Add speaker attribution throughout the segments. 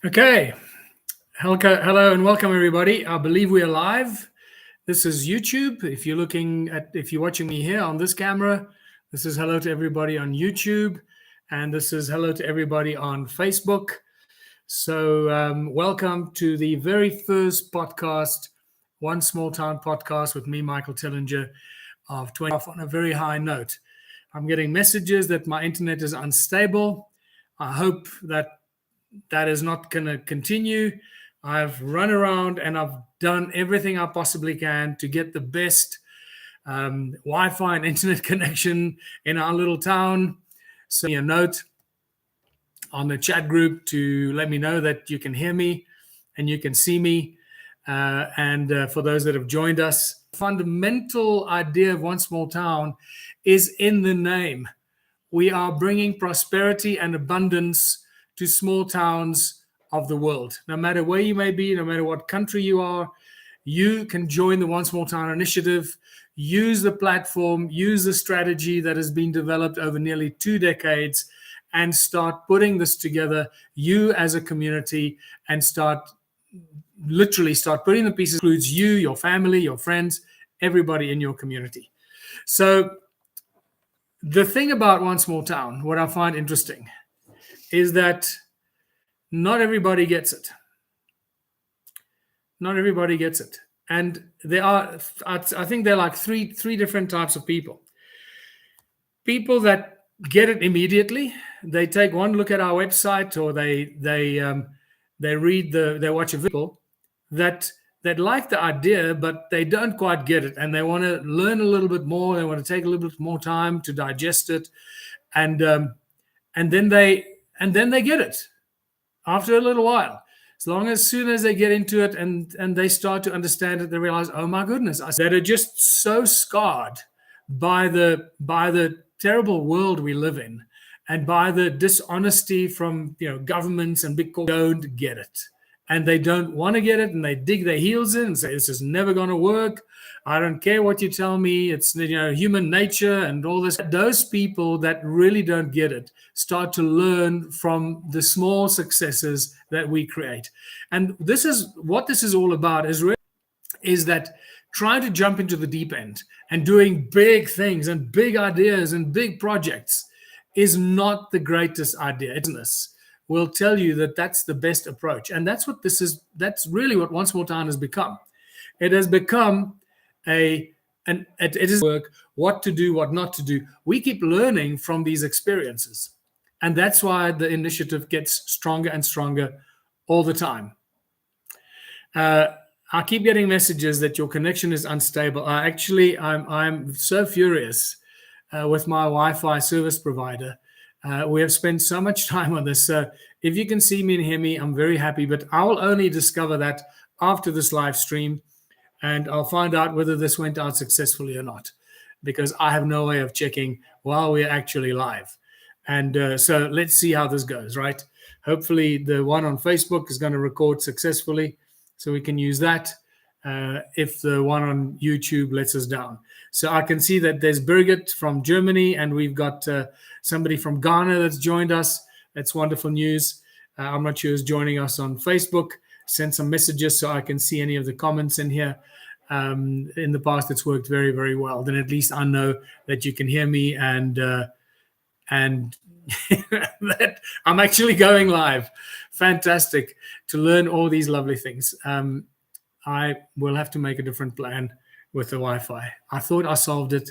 Speaker 1: Okay. Hello and welcome everybody. I believe we are live. This is YouTube. If you're watching me here on this camera, this is hello to everybody on YouTube, and this is hello to everybody on Facebook. So, welcome to the very first podcast, One Small Town podcast with me, Michael Tillinger, of 20 off on a very high note. I'm getting messages that my internet is unstable. I hope that is not going to continue. I've run around and I've done everything I possibly can to get the best Wi-Fi and internet connection in our little town. So a note on the chat group to let me know that you can hear me and you can see me. And for those that have joined us, fundamental idea of One Small Town is in the name. We are bringing prosperity and abundance to small towns of the world. No matter where you may be, no matter what country you are, you can join the One Small Town initiative, use the platform, use the strategy that has been developed over nearly 2 decades, and start putting this together, you as a community, and start putting the pieces. Includes you, your family, your friends, everybody in your community. So the thing about One Small Town, what I find interesting, is that not everybody gets it. Not everybody gets it. And I think there are like three different types of people. People that get it immediately. They take one look at our website, or they watch a video that like the idea, but they don't quite get it, and they want to learn a little bit more. They want to take a little bit more time to digest it, and then they get it after a little while. As soon as they get into it and they start to understand it, they realize, oh my goodness, that are just so scarred by the terrible world we live in, and by the dishonesty from governments and big corporations. Don't get it, and they don't want to get it, and they dig their heels in and say, this is never going to work. I don't care what you tell me. It's human nature and all this. Those people that really don't get it start to learn from the small successes that we create. And this is what this is all about, is that trying to jump into the deep end and doing big things and big ideas and big projects is not the greatest idea. Business will tell you that that's the best approach. And that's what this is. That's really what One Small Town has become. It has become it is work, what to do, what not to do. We keep learning from these experiences, and that's why the initiative gets stronger and stronger all the time. I keep getting messages that your connection is unstable. I'm so furious with my Wi-Fi service provider. We have spent so much time on this. So if you can see me and hear me, I'm very happy, but I will only discover that after this live stream. And I'll find out whether this went out successfully or not, because I have no way of checking while we're actually live. And so let's see how this goes, right? Hopefully the one on Facebook is going to record successfully, so we can use that if the one on YouTube lets us down. So I can see that there's Birgit from Germany, and we've got somebody from Ghana that's joined us. That's wonderful news. I'm not sure who's joining us on Facebook. Send some messages so I can see any of the comments in here. In the past, it's worked very, very well. Then at least I know that you can hear me and that I'm actually going live. Fantastic to learn all these lovely things. I will have to make a different plan with the Wi-Fi. I thought I solved it,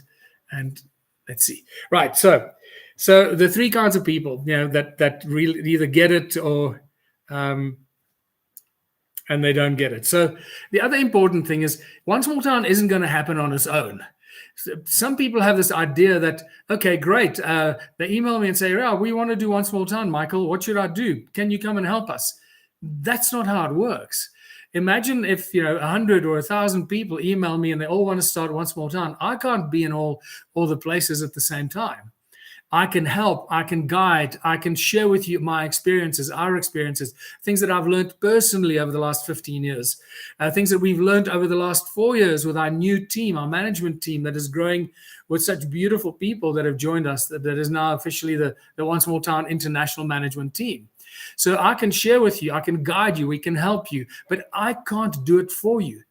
Speaker 1: and let's see. Right. So the three kinds of people, that really either get it or and they don't get it. So the other important thing is One Small Town isn't going to happen on its own. Some people have this idea that, okay, great. They email me and say, oh, we want to do One Small Town, Michael. What should I do? Can you come and help us? That's not how it works. Imagine if 100 or 1,000 people email me and they all want to start One Small Town. I can't be in all the places at the same time. I can help, I can guide, I can share with you my experiences, our experiences, things that I've learned personally over the last 15 years, things that we've learned over the last 4 years with our new team, our management team that is growing with such beautiful people that have joined us, that is now officially the One Small Town International Management Team. So I can share with you, I can guide you, we can help you, but I can't do it for you.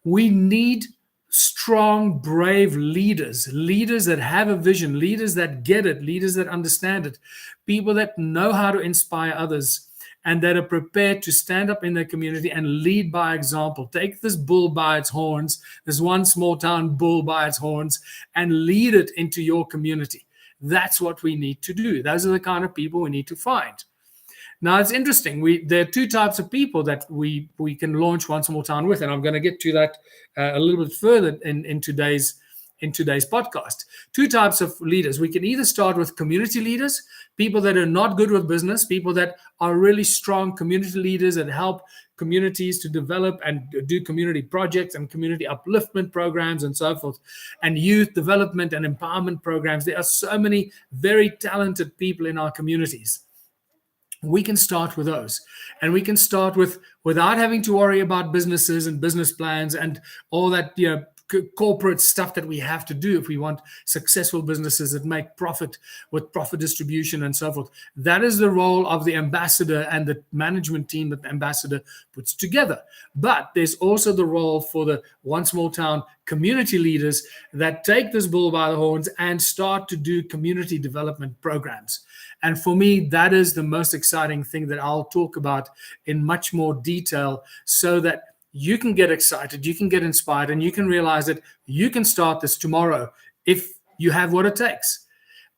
Speaker 1: We need strong, brave leaders, leaders that have a vision, leaders that get it, leaders that understand it, people that know how to inspire others and that are prepared to stand up in their community and lead by example. Take this bull by its horns, this One Small Town bull by its horns, and lead it into your community. That's what we need to do. Those are the kind of people we need to find. Now, it's interesting. There are two types of people that we can launch One Small Town with, and I'm going to get to that a little bit further in today's podcast. Two types of leaders. We can either start with community leaders, people that are not good with business, people that are really strong community leaders that help communities to develop and do community projects and community upliftment programs and so forth, and youth development and empowerment programs. There are so many very talented people in our communities. We can start with those, and we can start without having to worry about businesses and business plans and all that corporate stuff that we have to do if we want successful businesses that make profit with profit distribution and so forth. That is the role of the ambassador and the management team that the ambassador puts together. But there's also the role for the One Small Town community leaders that take this bull by the horns and start to do community development programs. And for me, that is the most exciting thing that I'll talk about in much more detail, so that you can get excited, you can get inspired, and you can realize that you can start this tomorrow if you have what it takes.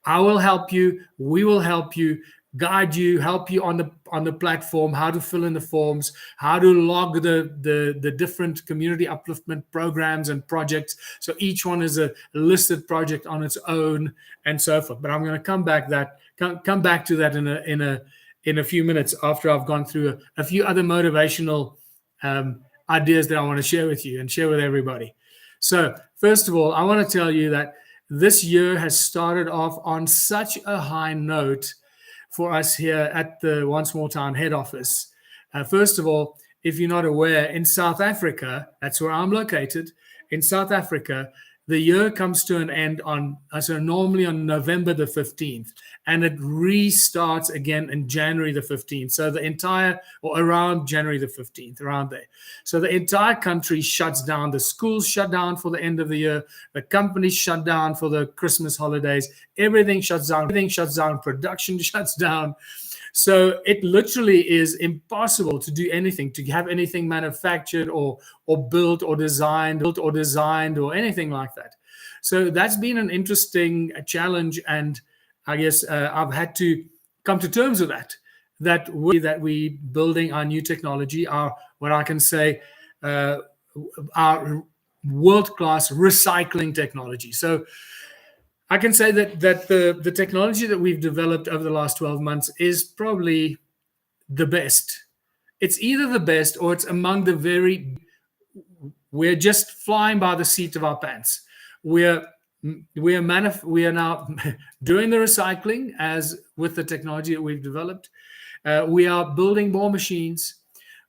Speaker 1: I will help you. We will help you, guide you, help you on the platform, how to fill in the forms, how to log the different community upliftment programs and projects. So each one is a listed project on its own and so forth. But I'm going to come back to that in a few minutes after I've gone through a few other motivational ideas that I want to share with you and share with everybody. So first of all, I want to tell you that this year has started off on such a high note for us here at the One Small Town head office. First of all, if you're not aware, in South Africa, that's where I'm located, in South Africa, the year comes to an end normally on November the 15th, and it restarts again in January the 15th. So around January the 15th, around there. So the entire country shuts down. The schools shut down for the end of the year. The companies shut down for the Christmas holidays. Everything shuts down. Production shuts down. So it literally is impossible to do anything, to have anything manufactured or built or designed or anything like that. So that's been an interesting challenge, and I guess I've had to come to terms with that we building our new technology, our what I can say our world-class recycling technology. So I can say that the technology that we've developed over the last 12 months is probably the best. It's either the best or it's among the we're just flying by the seat of our pants. We are now doing the recycling as with the technology that we've developed. We are building more machines.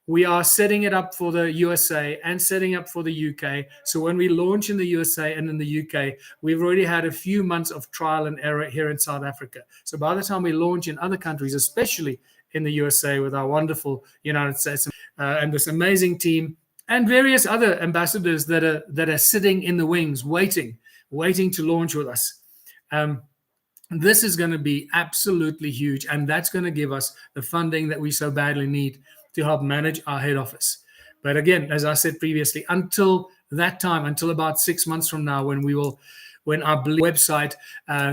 Speaker 1: We are setting it up for the USA and setting up for the UK. So when we launch in the USA and in the UK, we've already had a few months of trial and error here in South Africa. So by the time we launch in other countries, especially in the USA with our wonderful United States and this amazing team and various other ambassadors that are sitting in the wings, waiting to launch with us. This is going to be absolutely huge, and that's going to give us the funding that we so badly need to help manage our head office. But again, as I said previously, until that time, until about 6 months from now, when our website,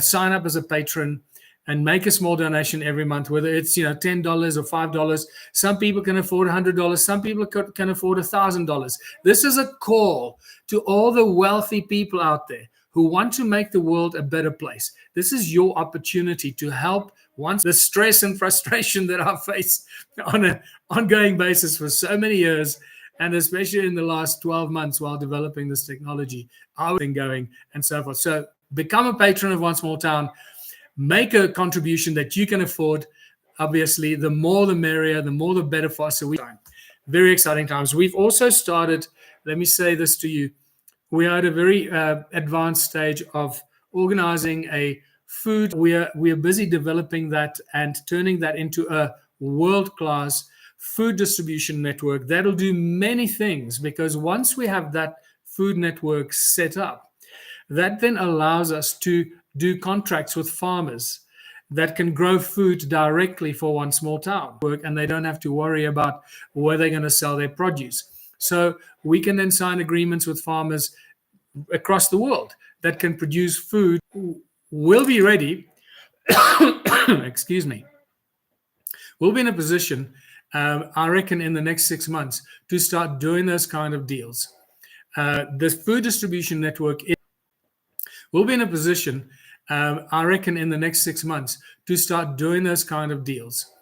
Speaker 1: sign up as a patron and make a small donation every month, whether it's $10 or $5. Some people can afford $100. Some people can afford $1,000. This is a call to all the wealthy people out there who want to make the world a better place. This is your opportunity to help once the stress and frustration that I face on an ongoing basis for so many years, and especially in the last 12 months while developing this technology, I've been going and so forth. So become a patron of One Small Town. make a contribution that you can afford. Obviously, the more the merrier, the more the better for us. So very exciting times. We've also started, let me say this to you, we are at a very advanced stage of organizing a food. We are busy developing that and turning that into a world-class food distribution network that'll do many things, because once we have that food network set up, that then allows us to do contracts with farmers that can grow food directly for one small town, and they don't have to worry about where they're going to sell their produce. So we can then sign agreements with farmers across the world that can produce food. Will be ready. Excuse me. We'll be in a position, I reckon, in the next 6 months to start doing those kind of deals. The food distribution network will be in a position, I reckon, in the next 6 months to start doing those kind of deals.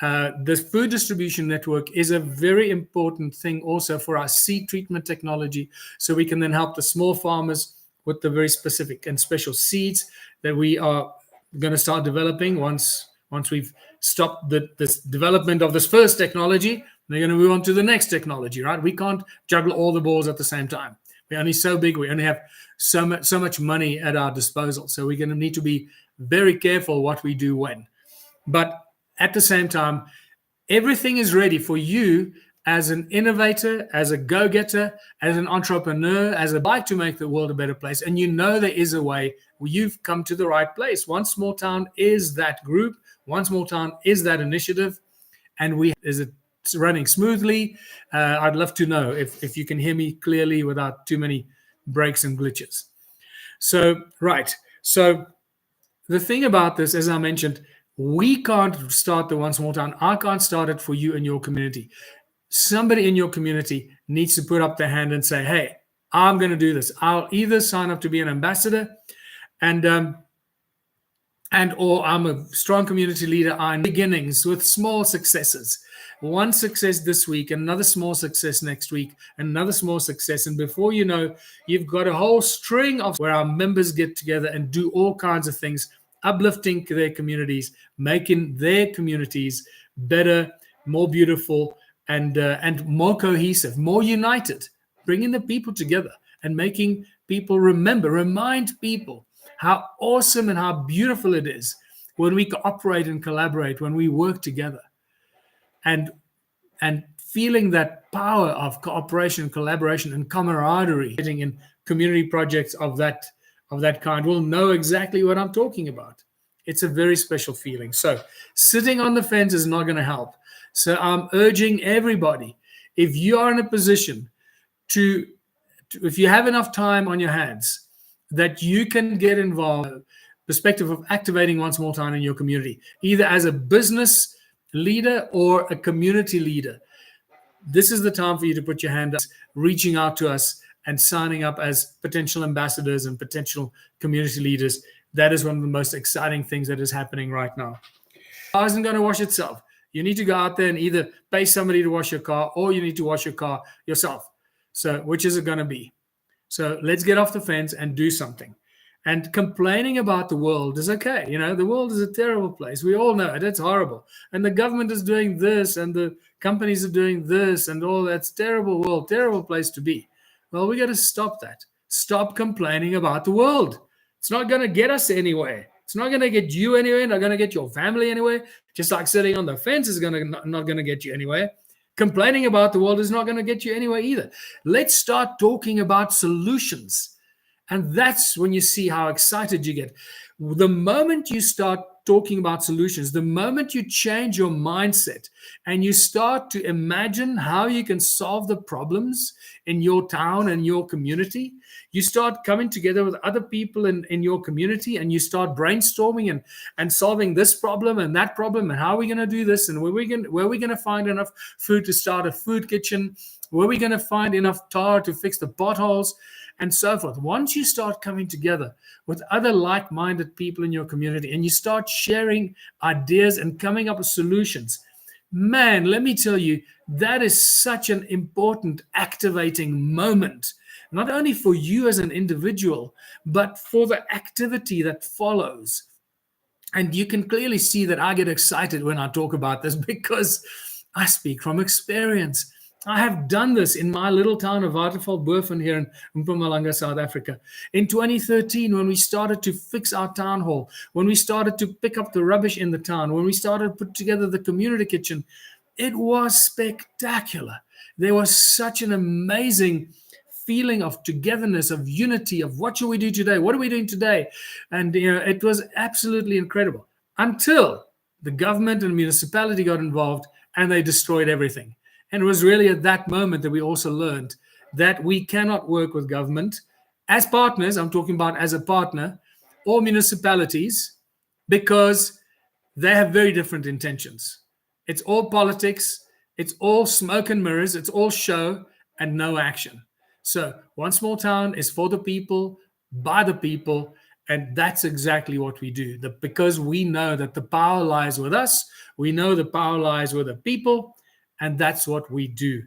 Speaker 1: The food distribution network is a very important thing also for our seed treatment technology, so we can then help the small farmers with the very specific and special seeds that we are going to start developing. Once we've stopped this development of this first technology, they're going to move on to the next technology, right? We can't juggle all the balls at the same time. We're only so big. We only have so much money at our disposal. So we're going to need to be very careful what we do when. But at the same time, everything is ready for you as an innovator, as a go-getter, as an entrepreneur, as a like to make the world a better place. And you know there is a way. You've come to the right place. One Small Town is that group. One Small Town is that initiative. And is it running smoothly? I'd love to know if you can hear me clearly without too many breaks and glitches. So, right. So the thing about this, as I mentioned, we can't start the One Small Town. I can't start it for you and your community. Somebody in your community needs to put up their hand and say, hey, I'm going to do this. I'll either sign up to be an ambassador or I'm a strong community leader. I'm beginnings with small successes. One success this week, another small success next week, another small success. And before you know, you've got a whole string of where our members get together and do all kinds of things, uplifting their communities, making their communities better, more beautiful, and more cohesive, more united, bringing the people together and making people remind people how awesome and how beautiful it is when we cooperate and collaborate, when we work together, and feeling that power of cooperation, collaboration, and camaraderie in community projects of that kind will know exactly what I'm talking about. It's a very special feeling. So sitting on the fence is not going to help. So I'm urging everybody, if you are in a position if you have enough time on your hands, that you can get involved in the perspective of activating One Small Town in your community, either as a business leader or a community leader. This is the time for you to put your hand up, reaching out to us and signing up as potential ambassadors and potential community leaders. That is one of the most exciting things that is happening right now. The car isn't going to wash itself. You need to go out there and either pay somebody to wash your car, or you need to wash your car yourself. So which is it going to be? So let's get off the fence and do something. And complaining about the world is okay. You know, the world is a terrible place. We all know it. It's horrible. And the government is doing this, and the companies are doing this, and all that's terrible world, terrible place to be. Well, we got to stop that. Stop complaining about the world. It's not going to get us anywhere. It's not going to get you anywhere. Not going to get your family anywhere. Just like sitting on the fence is not going to get you anywhere. Complaining about the world is not going to get you anywhere either. Let's start talking about solutions. And that's when you see how excited you get. The moment you start talking about solutions, the moment you change your mindset and you start to imagine how you can solve the problems in your town and your community, you start coming together with other people in your community, and you start brainstorming and solving this problem and that problem, and how are we going to do this, and where are we going to find enough food to start a food kitchen, where are we going to find enough tar to fix the potholes, and so forth. Once you start coming together with other like-minded people in your community and you start sharing ideas and coming up with solutions, man, let me tell you, that is such an important activating moment, not only for you as an individual, but for the activity that follows. And you can clearly see that I get excited when I talk about this because I speak from experience. I have done this in my little town of Waterval-Boven here in Mpumalanga, South Africa. In 2013, when we started to fix our town hall, when we started to pick up the rubbish in the town, when we started to put together the community kitchen, it was spectacular. There was such an amazing feeling of togetherness, of unity, of what should we do today? What are we doing today? And it was absolutely incredible until the government and municipality got involved and they destroyed everything. And it was really at that moment that we also learned that we cannot work with government as partners. I'm talking about as a partner or municipalities, because they have very different intentions. It's all politics. It's all smoke and mirrors. It's all show and no action. So One Small Town is for the people, by the people, and that's exactly what we do. Because we know that the power lies with us, we know the power lies with the people, and that's what we do.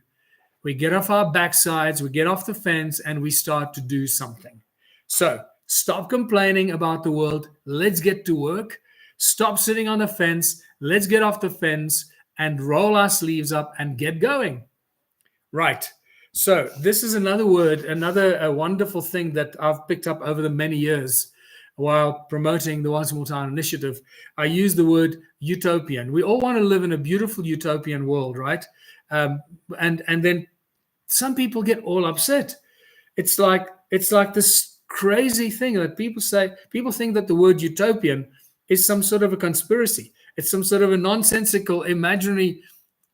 Speaker 1: We get off our backsides, we get off the fence, and we start to do something. So stop complaining about the world. Let's get to work. Stop sitting on the fence. Let's get off the fence and roll our sleeves up and get going. Right. So this is another word, another wonderful thing that I've picked up over the many years while promoting the One Small Town initiative. I use the word utopian. We all want to live in a beautiful utopian world, right? And then some people get all upset. It's like this crazy thing that people say. People think that the word utopian is some sort of a conspiracy. It's some sort of a nonsensical, imaginary,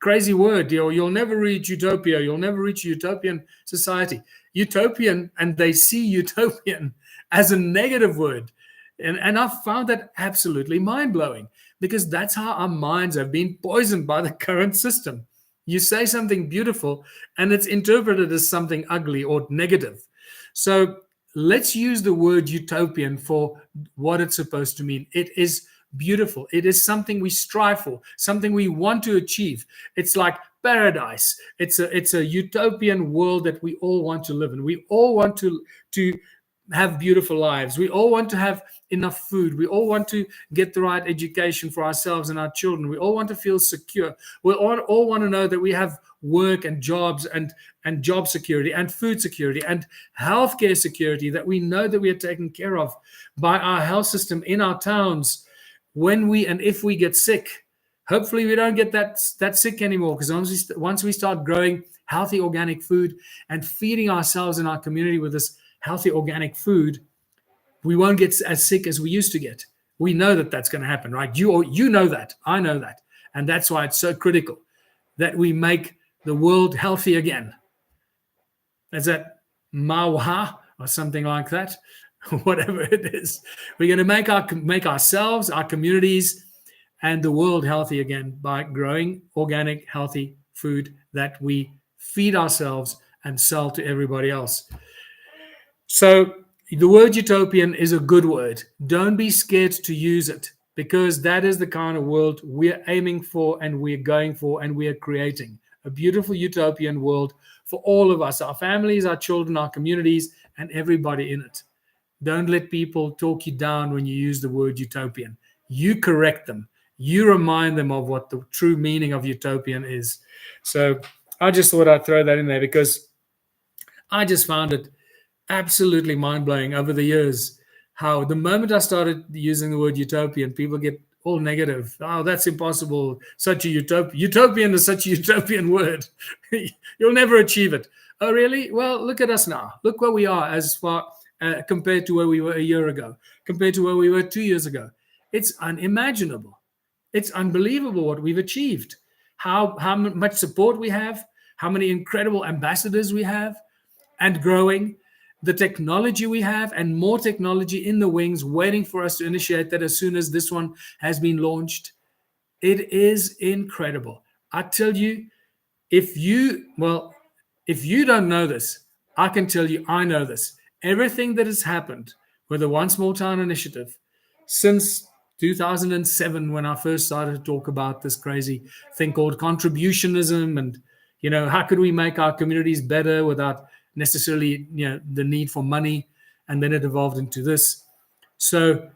Speaker 1: crazy word. You'll never reach utopia. You'll never reach a utopian society. Utopian, and they see utopian as a negative word. And I've found that absolutely mind-blowing, because that's how our minds have been poisoned by the current system. You say something beautiful and it's interpreted as something ugly or negative. So let's use the word utopian for what it's supposed to mean. It is beautiful. It is something we strive for, something we want to achieve. It's like paradise. It's a utopian world that we all want to live in. We all want to have beautiful lives. We all want to have enough food. We all want to get the right education for ourselves and our children. We all want to feel secure. We all want to know that we have work and jobs and job security and food security and healthcare security, that we know that we are taken care of by our health system in our towns when we and if we get sick. Hopefully we don't get that sick anymore, because once we start growing healthy organic food and feeding ourselves and our community with this healthy organic food, we won't get as sick as we used to get. We know that that's going to happen, right? You know that. I know that. And that's why it's so critical that we make the world healthy again. Is that Mawa or something like that? Whatever it is. We're going to make ourselves, our communities, and the world healthy again by growing organic, healthy food that we feed ourselves and sell to everybody else. So the word utopian is a good word. Don't be scared to use it, because that is the kind of world we're aiming for and we're going for and we're creating. A beautiful utopian world for all of us, our families, our children, our communities, and everybody in it. Don't let people talk you down when you use the word utopian. You correct them. You remind them of what the true meaning of utopian is. So I just thought I'd throw that in there, because I just found it absolutely mind-blowing over the years how the moment I started using the word utopian, people get all negative. Oh, that's impossible. Such a utopian is such a utopian word. You'll never achieve it. Oh, really? Well, look at us now. Look where we are as far compared to where we were a year ago, compared to where we were 2 years ago. It's unimaginable. It's unbelievable what we've achieved. How much support we have, how many incredible ambassadors we have, and growing. The technology we have, and more technology in the wings waiting for us to initiate that as soon as this one has been launched. It is incredible. I tell you, if you don't know this, I can tell you I know this. Everything that has happened with the One Small Town initiative since 2007, when I first started to talk about this crazy thing called contributionism, and how could we make our communities better without necessarily the need for money, and then it evolved into this. So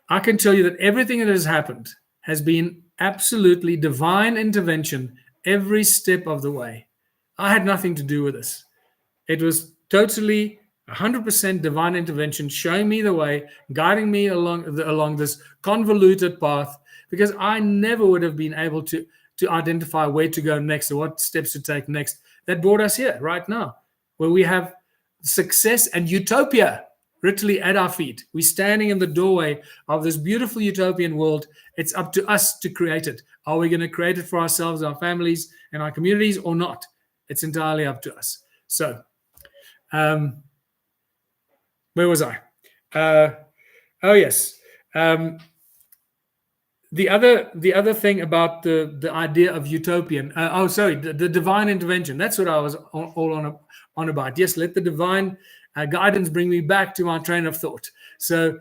Speaker 1: I can tell you that everything that has happened has been absolutely divine intervention every step of the way. I had nothing to do with this. It was totally 100% divine intervention, showing me the way, guiding me along this convoluted path, because I never would have been able to identify where to go next or what steps to take next. That brought us here right now, where we have success and utopia literally at our feet. We're standing in the doorway of this beautiful utopian world. It's up to us to create it. Are we going to create it for ourselves, our families, and our communities, or not? It's entirely up to us. So, where was I? Oh yes. The other thing about the idea of utopian. The divine intervention. That's what I was all on about. Yes, let the divine guidance bring me back to my train of thought. So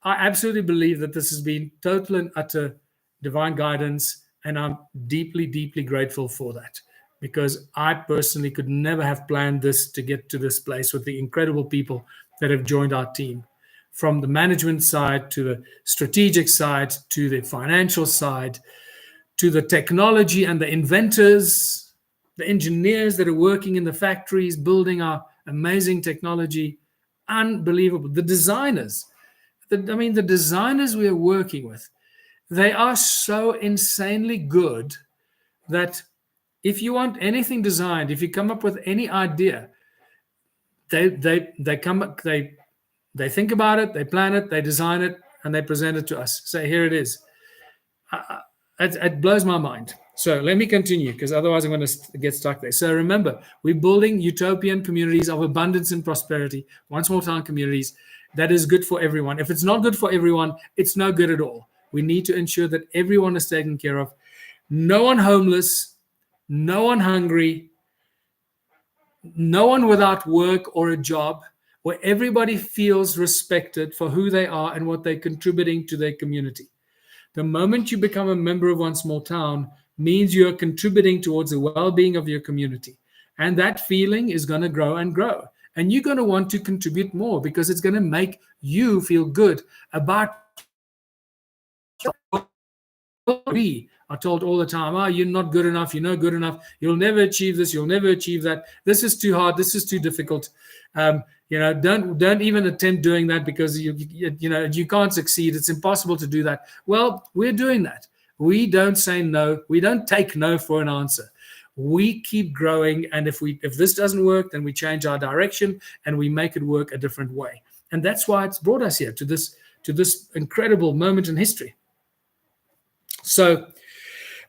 Speaker 1: I absolutely believe that this has been total and utter divine guidance, and I'm deeply, deeply grateful for that, because I personally could never have planned this to get to this place with the incredible people that have joined our team, from the management side to the strategic side to the financial side to the technology and the inventors, the engineers that are working in the factories building our amazing technology. Unbelievable. The designers, the designers we are working with, they are so insanely good that if you want anything designed, if you come up with any idea, they think about it, they plan it, they design it, and they present it to us. Say, here it is. It blows my mind. So let me continue, because otherwise I'm going to get stuck there. So remember, we're building utopian communities of abundance and prosperity, one small town communities that is good for everyone. If it's not good for everyone, it's no good at all. We need to ensure that everyone is taken care of. No one homeless, no one hungry, no one without work or a job, where everybody feels respected for who they are and what they're contributing to their community. The moment you become a member of one small town means you're contributing towards the well-being of your community. And that feeling is going to grow and grow. And you're going to want to contribute more, because it's going to make you feel good about. We are told all the time, oh, you're not good enough, you're not good enough, you'll never achieve this, you'll never achieve that, this is too hard, this is too difficult. Don't even attempt doing that, because you can't succeed, it's impossible to do that. Well, we're doing that. We don't say no, we don't take no for an answer. We keep growing, and if this doesn't work, then we change our direction and we make it work a different way. And that's why it's brought us here to this incredible moment in history. So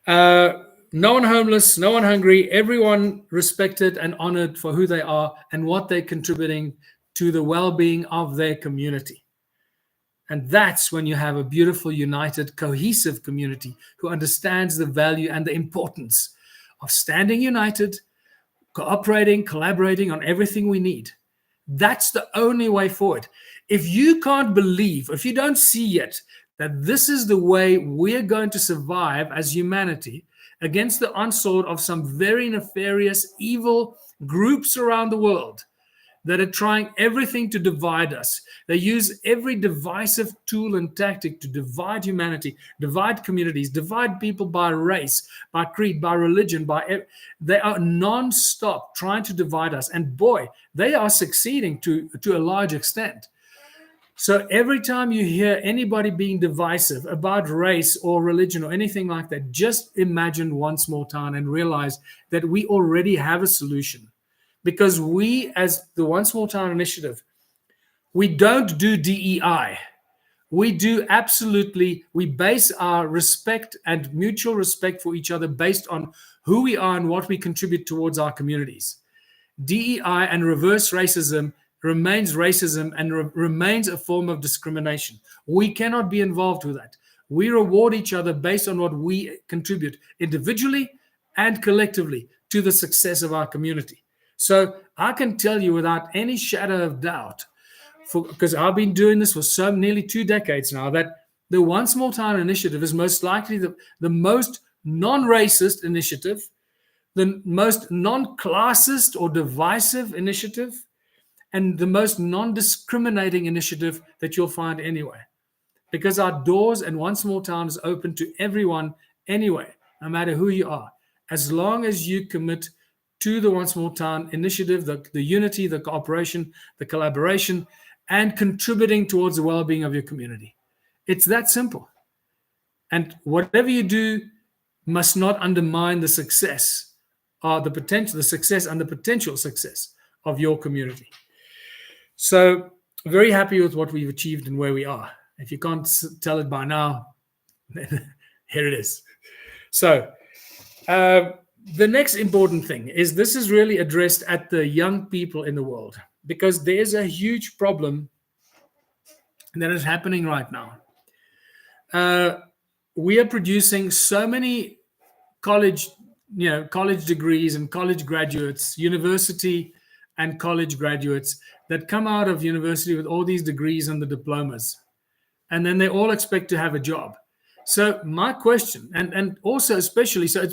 Speaker 1: no one homeless, no one hungry, everyone respected and honored for who they are and what they're contributing to the well-being of their community. And that's when you have a beautiful, united, cohesive community who understands the value and the importance of standing united, cooperating, collaborating on everything we need. That's the only way forward. If you can't believe, if you don't see yet that this is the way we're going to survive as humanity against the onslaught of some very nefarious, evil groups around the world that are trying everything to divide us. They use every divisive tool and tactic to divide humanity, divide communities, divide people by race, by creed, by religion. They are non-stop trying to divide us. And boy, they are succeeding to a large extent. So every time you hear anybody being divisive about race or religion or anything like that, just imagine one small town and realize that we already have a solution. Because we, as the One Small Town Initiative, we don't do DEI. We base our respect and mutual respect for each other based on who we are and what we contribute towards our communities. DEI and reverse racism remains racism and remains a form of discrimination. We cannot be involved with that. We reward each other based on what we contribute individually and collectively to the success of our community. So I can tell you without any shadow of doubt, because I've been doing this for nearly 2 decades now, that the One Small Town Initiative is most likely the most non-racist initiative, the most non-classist or divisive initiative, and the most non-discriminating initiative that you'll find anywhere. because our doors in One Small Town is open to everyone anyway, no matter who you are, as long as you commit to the One Small Town initiative, the unity, the cooperation, the collaboration, and contributing towards the well-being of your community. It's that simple. And whatever you do must not undermine the success or the potential, the success and the potential success of your community. So very happy with what we've achieved and where we are. If you can't tell it by now, here it is. So the next important thing is this is really addressed at the young people in the world, because there's a huge problem that is happening right now. We are producing so many college degrees and college graduates, university and college graduates that come out of university with all these degrees and the diplomas, and then they all expect to have a job. So my question, and also especially, so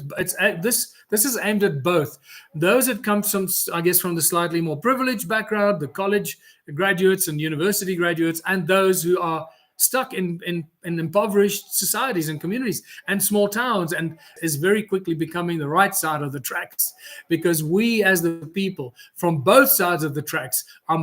Speaker 1: this is aimed at both those that come from, I guess, from the slightly more privileged background, the college graduates and university graduates, and those who are stuck in impoverished societies and communities and small towns, and is very quickly becoming the right side of the tracks, because we as the people from both sides of the tracks are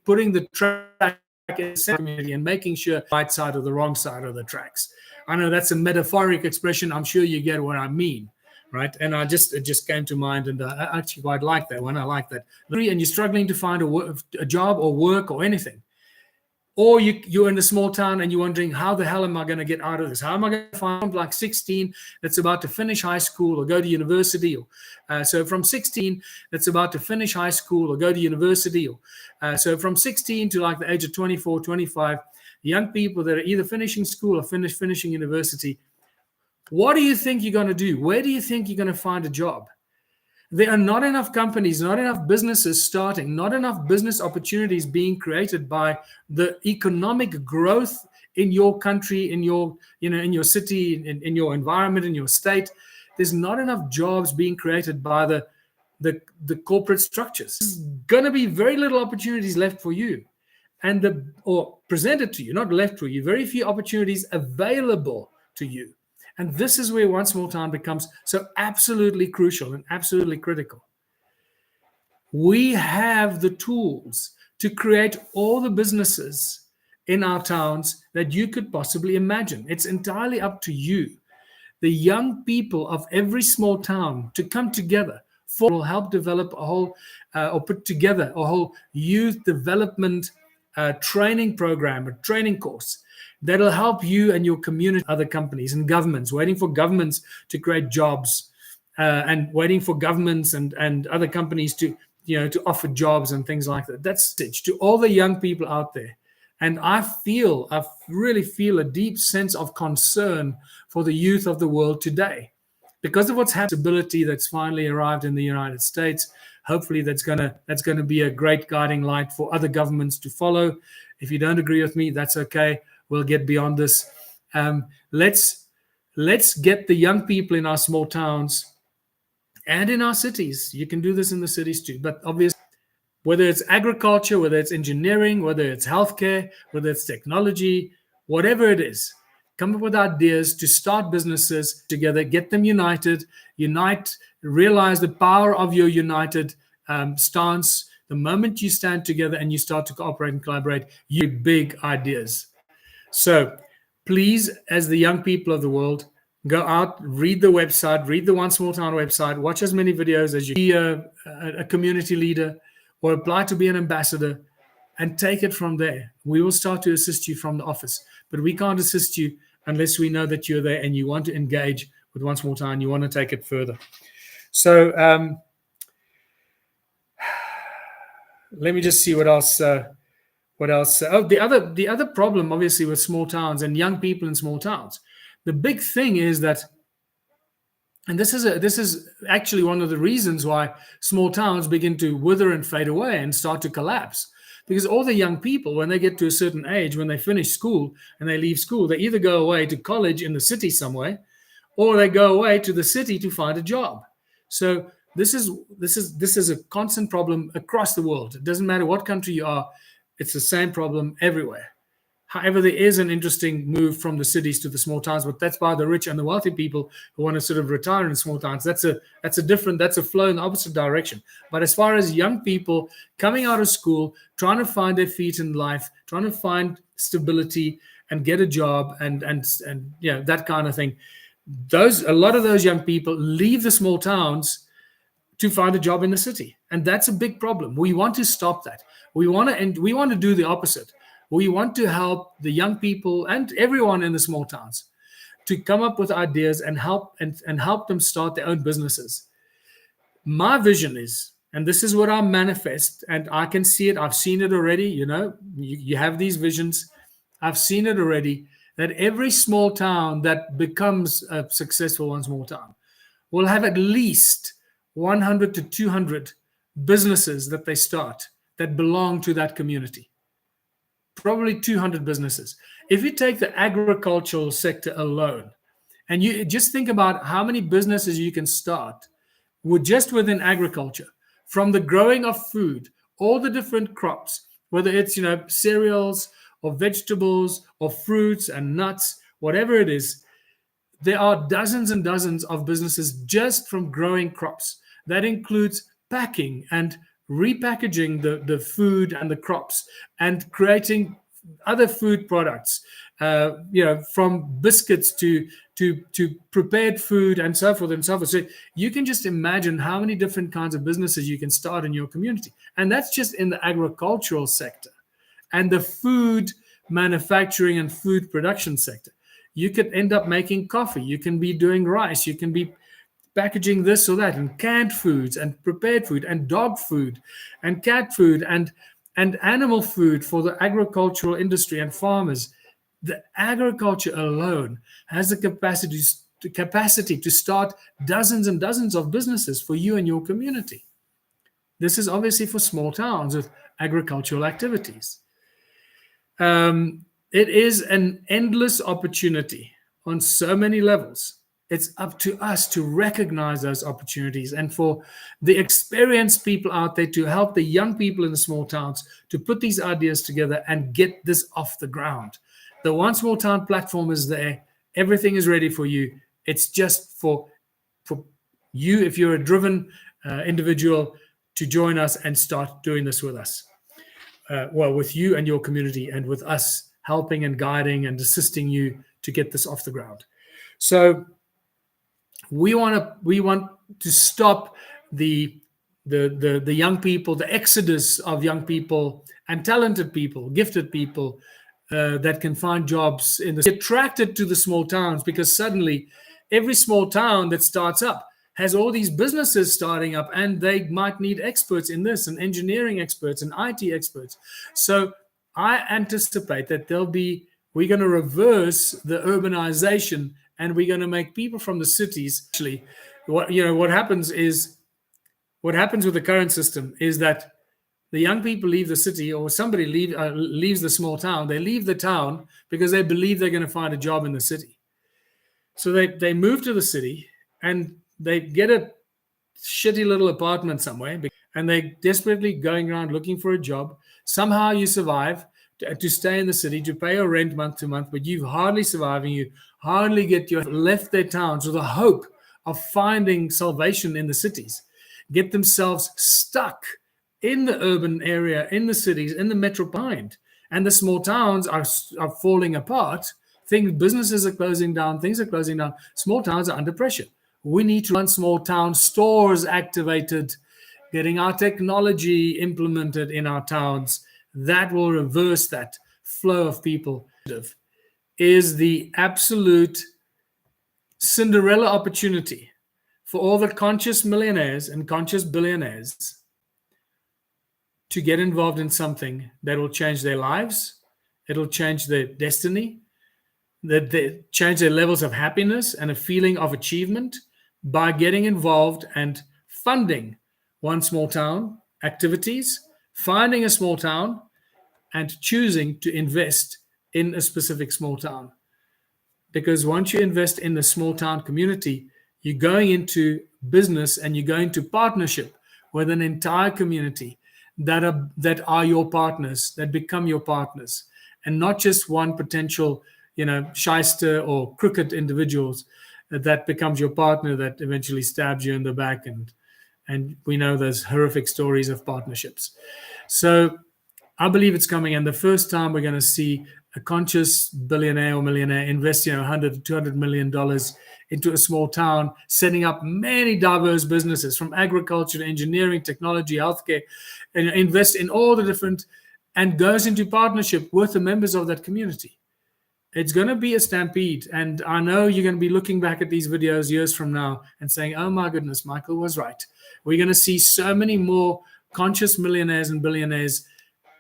Speaker 1: putting the track in the community and making sure the right side or the wrong side of the tracks. I know that's a metaphoric expression. I'm sure you get what I mean, right? And it just came to mind, and I actually quite like that one. I like that. And you're struggling to find a job or work or anything, or you're in a small town and you're wondering, how the hell am I going to get out of this? How am I going to find like 16 that's about to finish high school or go to university? So from 16 that's about to finish high school or go to university. So from 16 to like the age of 24, 25, young people that are either finishing school or finishing university. What do you think you're going to do? Where do you think you're going to find a job? There are not enough companies, not enough businesses starting, not enough business opportunities being created by the economic growth in your country, in your city, in your environment, in your state. There's not enough jobs being created by the corporate structures. There's going to be very little opportunities left for you, or presented to you, not left for you. Very few opportunities available to you. And this is where One Small Town becomes so absolutely crucial and absolutely critical. We have the tools to create all the businesses in our towns that you could possibly imagine. It's entirely up to you, the young people of every small town, to come together. Will help develop a whole, or put together a whole youth development training program, a training course that'll help you and your community, other companies and governments, waiting for governments to create jobs, and waiting for governments and other companies to offer jobs and things like that. That's it to all the young people out there. And I really feel a deep sense of concern for the youth of the world today, because of what's happened, stability that's finally arrived in the United States. Hopefully that's gonna be a great guiding light for other governments to follow. If you don't agree with me, that's okay. We'll get beyond this. Let's get the young people in our small towns and in our cities. You can do this in the cities too, but obviously, whether it's agriculture, whether it's engineering, whether it's healthcare, whether it's technology, whatever it is, come up with ideas to start businesses together, get them unite, realize the power of your united stance. The moment you stand together and you start to cooperate and collaborate, you have big ideas. So please, as the young people of the world, go out, read the website, read the One Small Town website, watch as many videos as you can, be a community leader or apply to be an ambassador, and take it from there. We will start to assist you from the office, but we can't assist you unless we know that you're there and you want to engage with One Small Town, you want to take it further. So let me just see what else. Oh, the other problem, obviously, with small towns and young people in small towns, the big thing is that, and this is actually one of the reasons why small towns begin to wither and fade away and start to collapse. Because all the young people, when they get to a certain age, when they finish school and they leave school, they either go away to college in the city somewhere, or they go away to the city to find a job. So this is a constant problem across the world. It doesn't matter what country you are, it's the same problem everywhere. However, there is an interesting move from the cities to the small towns, but that's by the rich and the wealthy people who want to sort of retire in small towns. That's a flow in the opposite direction. But as far as young people coming out of school, trying to find their feet in life, trying to find stability and get a job and that kind of thing, a lot of those young people leave the small towns to find a job in the city, and that's a big problem. We want to stop that. We want to do the opposite. We want to help the young people and everyone in the small towns to come up with ideas and help them start their own businesses. My vision is, and this is what I manifest, and I can see it. I've seen it already. You have these visions. I've seen it already, that every small town that becomes a successful one small town will have at least 100 to 200 businesses that they start that belong to that community. Probably 200 businesses. If you take the agricultural sector alone, and you just think about how many businesses you can start within agriculture, from the growing of food, all the different crops, whether it's cereals or vegetables or fruits and nuts, whatever it is, there are dozens and dozens of businesses just from growing crops. That includes packing and repackaging the food and the crops and creating other food products, from biscuits to prepared food and so forth and so forth. So you can just imagine how many different kinds of businesses you can start in your community. And that's just in the agricultural sector. And the food manufacturing and food production sector. You could end up making coffee. You can be doing rice. You can be packaging this or that, and canned foods and prepared food and dog food and cat food and animal food for the agricultural industry and farmers. The agriculture alone has the capacity to start dozens and dozens of businesses for you and your community. This is obviously for small towns with agricultural activities. It is an endless opportunity on so many levels. It's up to us to recognize those opportunities, and for the experienced people out there to help the young people in the small towns to put these ideas together and get this off the ground. The One Small Town platform is there. Everything is ready for you. It's just for you, if you're a driven individual, to join us and start doing this with us. With you and your community, and with us helping and guiding and assisting you to get this off the ground. So we want to stop the young people, the exodus of young people and talented people, gifted people that can find jobs get attracted to the small towns, because suddenly every small town that starts up has all these businesses starting up, and they might need experts in this, and engineering experts and IT experts. So I anticipate that we're going to reverse the urbanization, and we're going to make people from the cities. Actually, what happens with the current system is that the young people leave the city, or somebody leaves the small town. They leave the town because they believe they're going to find a job in the city. So they move to the city, and they get a shitty little apartment somewhere, and they're desperately going around looking for a job. Somehow you survive to stay in the city, to pay your rent month to month, but you hardly survive, and you hardly left their towns with the hope of finding salvation in the cities, get themselves stuck in the urban area, in the cities, in the metropolitan, and the small towns are falling apart. Businesses are closing down, things are closing down. Small towns are under pressure. We need to run small town stores activated, getting our technology implemented in our towns. That will reverse that flow of people. Is the absolute Cinderella opportunity for all the conscious millionaires and conscious billionaires to get involved in something that will change their lives. It'll change their destiny, that they change their levels of happiness and a feeling of achievement by getting involved and funding One Small Town activities, finding a small town and choosing to invest in a specific small town. Because once you invest in the small town community, you're going into business and you go into partnership with an entire community that are your partners, that become your partners. and not just one potential, shyster or crooked individuals that becomes your partner that eventually stabs you in the back. And we know those horrific stories of partnerships. So I believe it's coming, and the first time we're going to see a conscious billionaire or millionaire invest, 100 to 200 million dollars into a small town, setting up many diverse businesses from agriculture to engineering, technology, healthcare, and invest in all the different, and goes into partnership with the members of that community. It's going to be a stampede, and I know you're going to be looking back at these videos years from now and saying, "Oh my goodness, Michael was right." We're going to see so many more conscious millionaires and billionaires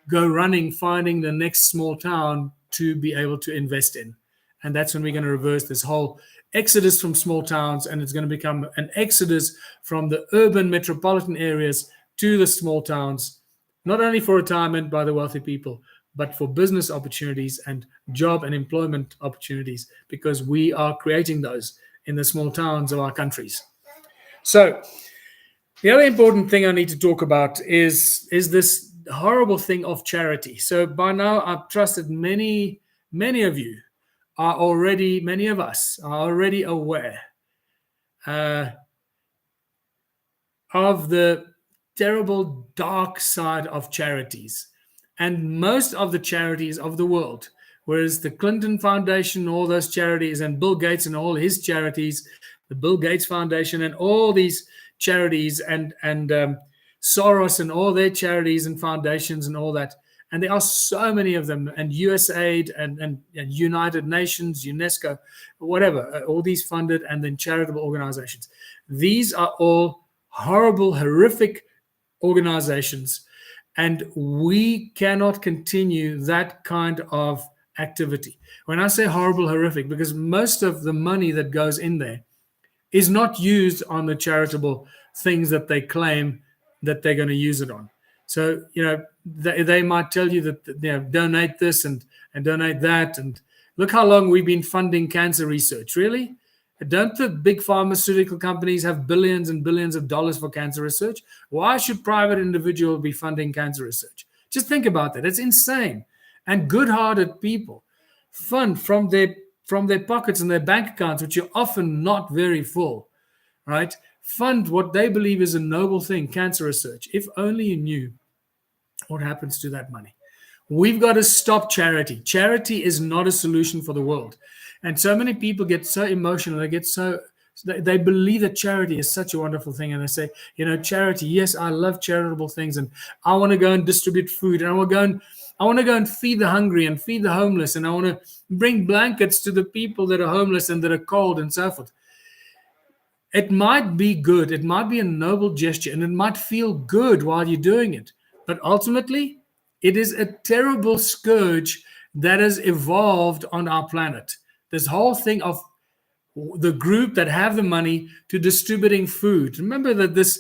Speaker 1: go running, finding the next small town to be able to invest in. And that's when we're going to reverse this whole exodus from small towns, and it's going to become an exodus from the urban metropolitan areas to the small towns, not only for retirement by the wealthy people, but for business opportunities and job and employment opportunities, because we are creating those in the small towns of our countries. So the other important thing I need to talk about is this horrible thing of charity. So by now, I trust that many of you are already, many of us are already aware of the terrible dark side of charities. And most of the charities of the world, whereas the Clinton Foundation, all those charities, and Bill Gates and all his charities, the Bill Gates Foundation and all these charities, and Soros and all their charities and foundations and all that. And there are so many of them, and USAID and United Nations, UNESCO, whatever, all these funded and then charitable organizations. These are all horrible, horrific organizations, and we cannot continue that kind of activity. When I say horrible, horrific, because most of the money that goes in there is not used on the charitable things that they claim that they're going to use it on. So, they might tell you that, donate this and donate that. And look how long we've been funding cancer research. Really? Don't the big pharmaceutical companies have billions and billions of dollars for cancer research? Why should private individuals be funding cancer research? Just think about that. It's insane. And good-hearted people fund from their pockets and their bank accounts, which are often not very full, right? Fund what they believe is a noble thing, cancer research. If only you knew what happens to that money. We've got to stop charity. Charity is not a solution for the world. And so many people get so emotional. They believe that charity is such a wonderful thing. And they say, charity, yes, I love charitable things. And I want to go and distribute food. And I want to go and feed the hungry and feed the homeless. And I want to bring blankets to the people that are homeless and that are cold and so forth. It might be good. It might be a noble gesture. And it might feel good while you're doing it. But ultimately, it is a terrible scourge that has evolved on our planet. This whole thing of the group that have the money to distributing food. Remember that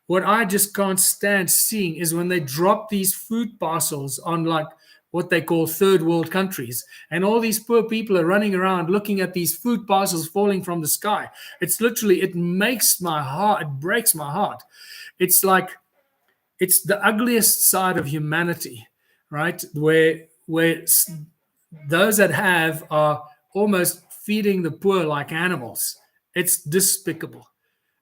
Speaker 1: what I just can't stand seeing is when they drop these food parcels on like what they call third world countries. And all these poor people are running around looking at these food parcels falling from the sky. It's literally, it makes my heart, it breaks my heart. It's like, it's the ugliest side of humanity, right? Where those that have are almost feeding the poor like animals. It's despicable.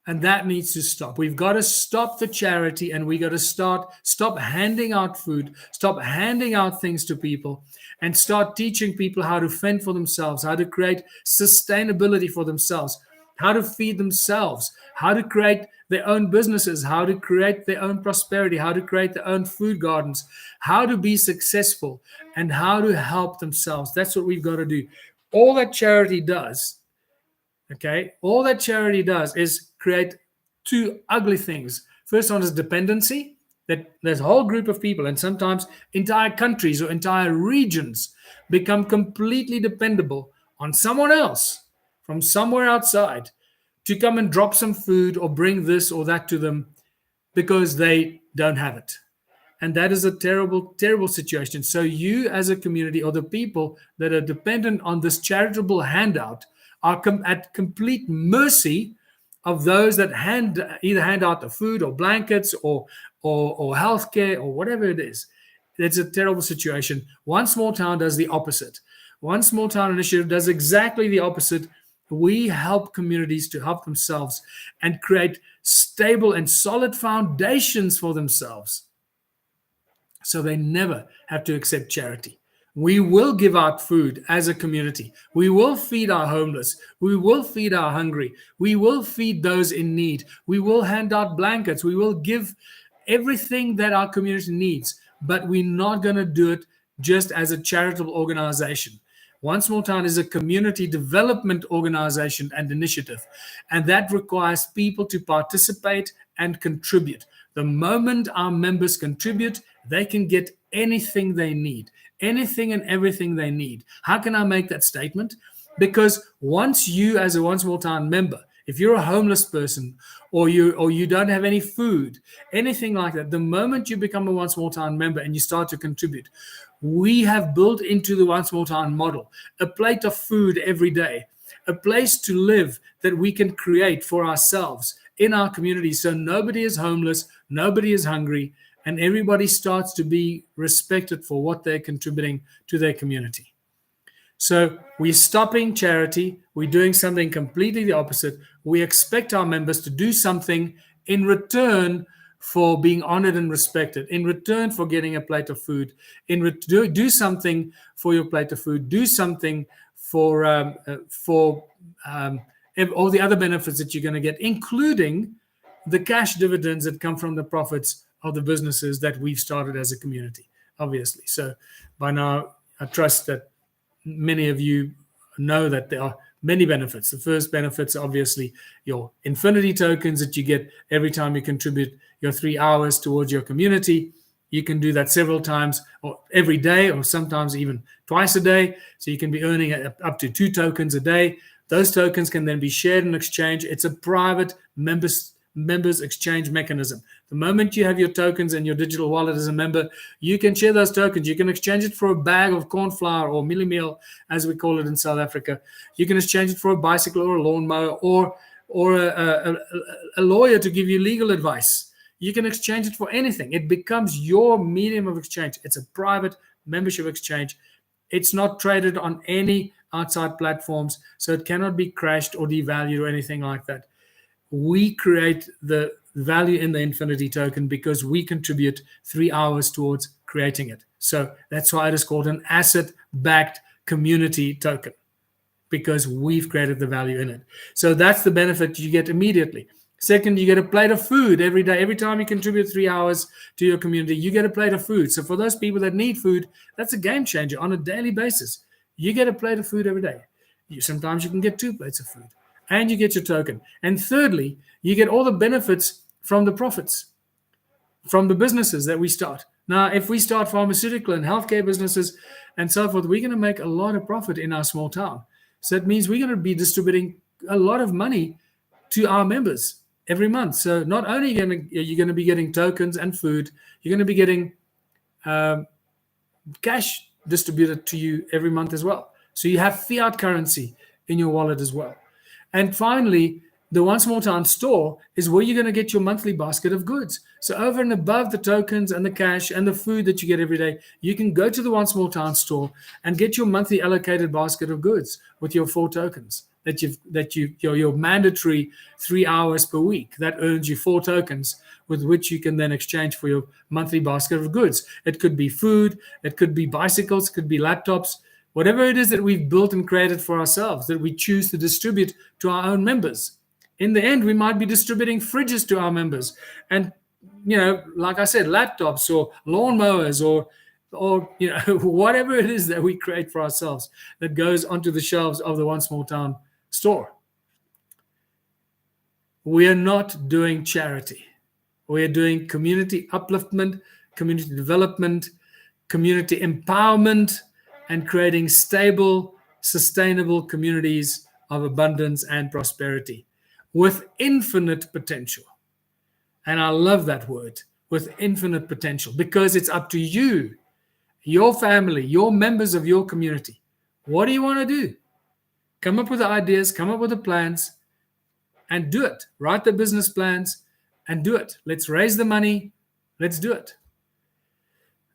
Speaker 1: And that needs to stop. We've got to stop the charity, and we got to stop handing out food, stop handing out things to people, and start teaching people how to fend for themselves, how to create sustainability for themselves, how to feed themselves, how to create their own businesses, how to create their own prosperity, how to create their own food gardens, how to be successful, and how to help themselves. That's what we've got to do. All that charity does, all that charity does is create two ugly things. First one is dependency, that there's a whole group of people, and sometimes entire countries or entire regions become completely dependable on someone else from somewhere outside to come and drop some food or bring this or that to them because they don't have it. And that is a terrible, terrible situation. So you as a community, or the people that are dependent on this charitable handout, are at complete mercy of those that either hand out the food or blankets or healthcare or whatever it is. it's a terrible situation. One Small Town does the opposite. One Small Town initiative does exactly the opposite. We help communities to help themselves and create stable and solid foundations for themselves, so they never have to accept charity. We will give out food as a community. We will feed our homeless. We will feed our hungry. We will feed those in need. We will hand out blankets. We will give everything that our community needs, but we're not going to do it just as a charitable organization. One Small Town is a community development organization and initiative, and that requires people to participate and contribute. The moment our members contribute, they can get anything they need, anything and everything they need. How can I make that statement? Because once you, as a One Small Town member, if you're a homeless person or you don't have any food, anything like that, the moment you become a One Small Town member and you start to contribute, we have built into the One Small Town model a plate of food every day, a place to live that we can create for ourselves in our community, so nobody is homeless, nobody is hungry, and everybody starts to be respected for what they're contributing to their community. So we're stopping charity. We're doing something completely the opposite. We expect our members to do something in return for being honored and respected, in return for getting a plate of food, do something for your plate of food, do something for all the other benefits that you're going to get, including the cash dividends that come from the profits of the businesses that we've started as a community, obviously. So by now, I trust that many of you know that there are many benefits. The first benefits are obviously your infinity tokens that you get every time you contribute your 3 hours towards your community. You can do that several times or every day, or sometimes even twice a day. So you can be earning up to 2 tokens a day. Those tokens can then be shared and exchanged. It's a private members exchange mechanism. The moment you have your tokens in your digital wallet as a member, you can share those tokens. You can exchange it for a bag of corn flour or milli meal, as we call it in South Africa. You can exchange it for a bicycle or a lawnmower or a lawyer to give you legal advice. You can exchange it for anything. It becomes your medium of exchange. It's a private membership exchange. It's not traded on any outside platforms, so it cannot be crashed or devalued or anything like that. We create the value in the infinity token because we contribute 3 hours towards creating it. So that's why it is called an asset-backed community token, because we've created the value in it. So that's the benefit you get immediately. Second, you get a plate of food every day. Every time you contribute 3 hours to your community, you get a plate of food. So for those people that need food, that's a game changer on a daily basis. You get a plate of food every day. Sometimes you can get 2 plates of food, and you get your token. And thirdly, you get all the benefits from the profits, from the businesses that we start. Now, if we start pharmaceutical and healthcare businesses and so forth, we're going to make a lot of profit in our small town. So that means we're going to be distributing a lot of money to our members every month. So not only are you going to be getting tokens and food, you're going to be getting cash distributed to you every month as well. So you have fiat currency in your wallet as well. And finally, the One Small Town store is where you're going to get your monthly basket of goods. So over and above the tokens and the cash and the food that you get every day, you can go to the One Small Town store and get your monthly allocated basket of goods with your 4 tokens your mandatory 3 hours per week. That earns you 4 tokens with which you can then exchange for your monthly basket of goods. It could be food, it could be bicycles, it could be laptops, whatever it is that we've built and created for ourselves that we choose to distribute to our own members. In the end, we might be distributing fridges to our members and, like I said, laptops or lawnmowers or whatever it is that we create for ourselves that goes onto the shelves of the One Small Town store. We are not doing charity. We are doing community upliftment, community development, community empowerment, and creating stable, sustainable communities of abundance and prosperity with infinite potential. And I love that word, with infinite potential, because it's up to you, your family, your members of your community. What do you want to do? Come up with the ideas, come up with the plans, and do it. Write the business plans and do it. Let's raise the money. Let's do it.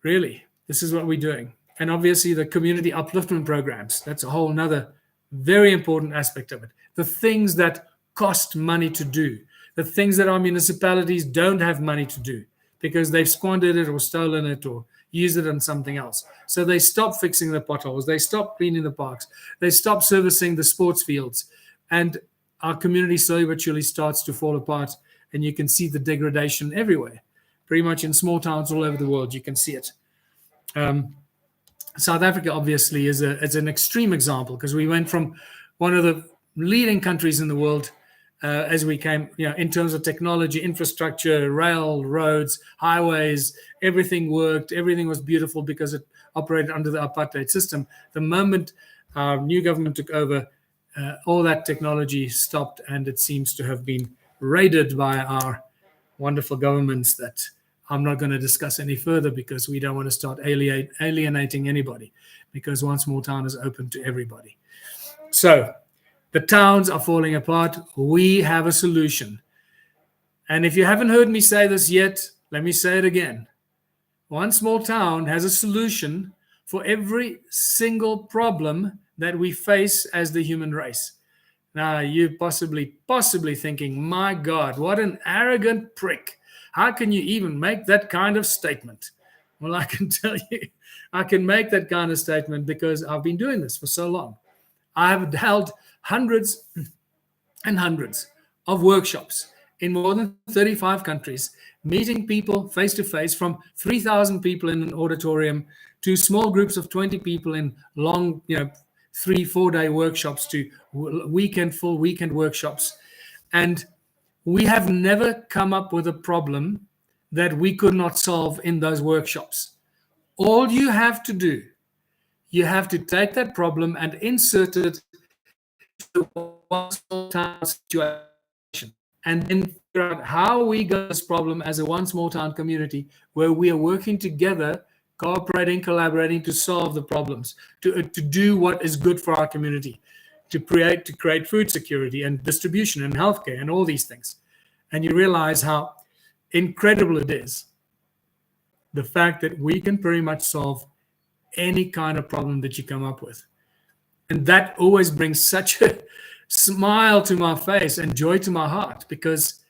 Speaker 1: Really. This is what we're doing. And obviously the community upliftment programs, that's a whole nother very important aspect of it. The things that cost money to do, the things that our municipalities don't have money to do because they've squandered it or stolen it or used it on something else. So they stop fixing the potholes, they stop cleaning the parks, they stop servicing the sports fields, and our community slowly but surely starts to fall apart, and you can see the degradation everywhere. Pretty much in small towns all over the world, you can see it. South Africa obviously is an extreme example, because we went from one of the leading countries in the world as we came, in terms of technology, infrastructure, rail, roads, highways, everything worked, everything was beautiful because it operated under the apartheid system. The moment our new government took over, all that technology stopped, and it seems to have been raided by our wonderful governments that I'm not going to discuss any further, because we don't want to start alienating anybody, because One Small Town is open to everybody. So the towns are falling apart. We have a solution. And if you haven't heard me say this yet, let me say it again. One Small Town has a solution for every single problem that we face as the human race. Now, you're possibly thinking, my God, what an arrogant prick. How can you even make that kind of statement? Well, I can tell you, I can make that kind of statement because I've been doing this for so long. I have held hundreds and hundreds of workshops in more than 35 countries, meeting people face to face, from 3,000 people in an auditorium to small groups of 20 people in long, 3-4 day workshops, to full weekend workshops. And we have never come up with a problem that we could not solve in those workshops. All you have to do, you have to take that problem and insert it into one small town situation, and then figure out how we got this problem as a one small town community, where we are working together, cooperating, collaborating to solve the problems, to do what is good for our community, to create food security and distribution and healthcare and all these things. And you realize how incredible it is, the fact that we can pretty much solve any kind of problem that you come up with. And that always brings such a smile to my face and joy to my heart, because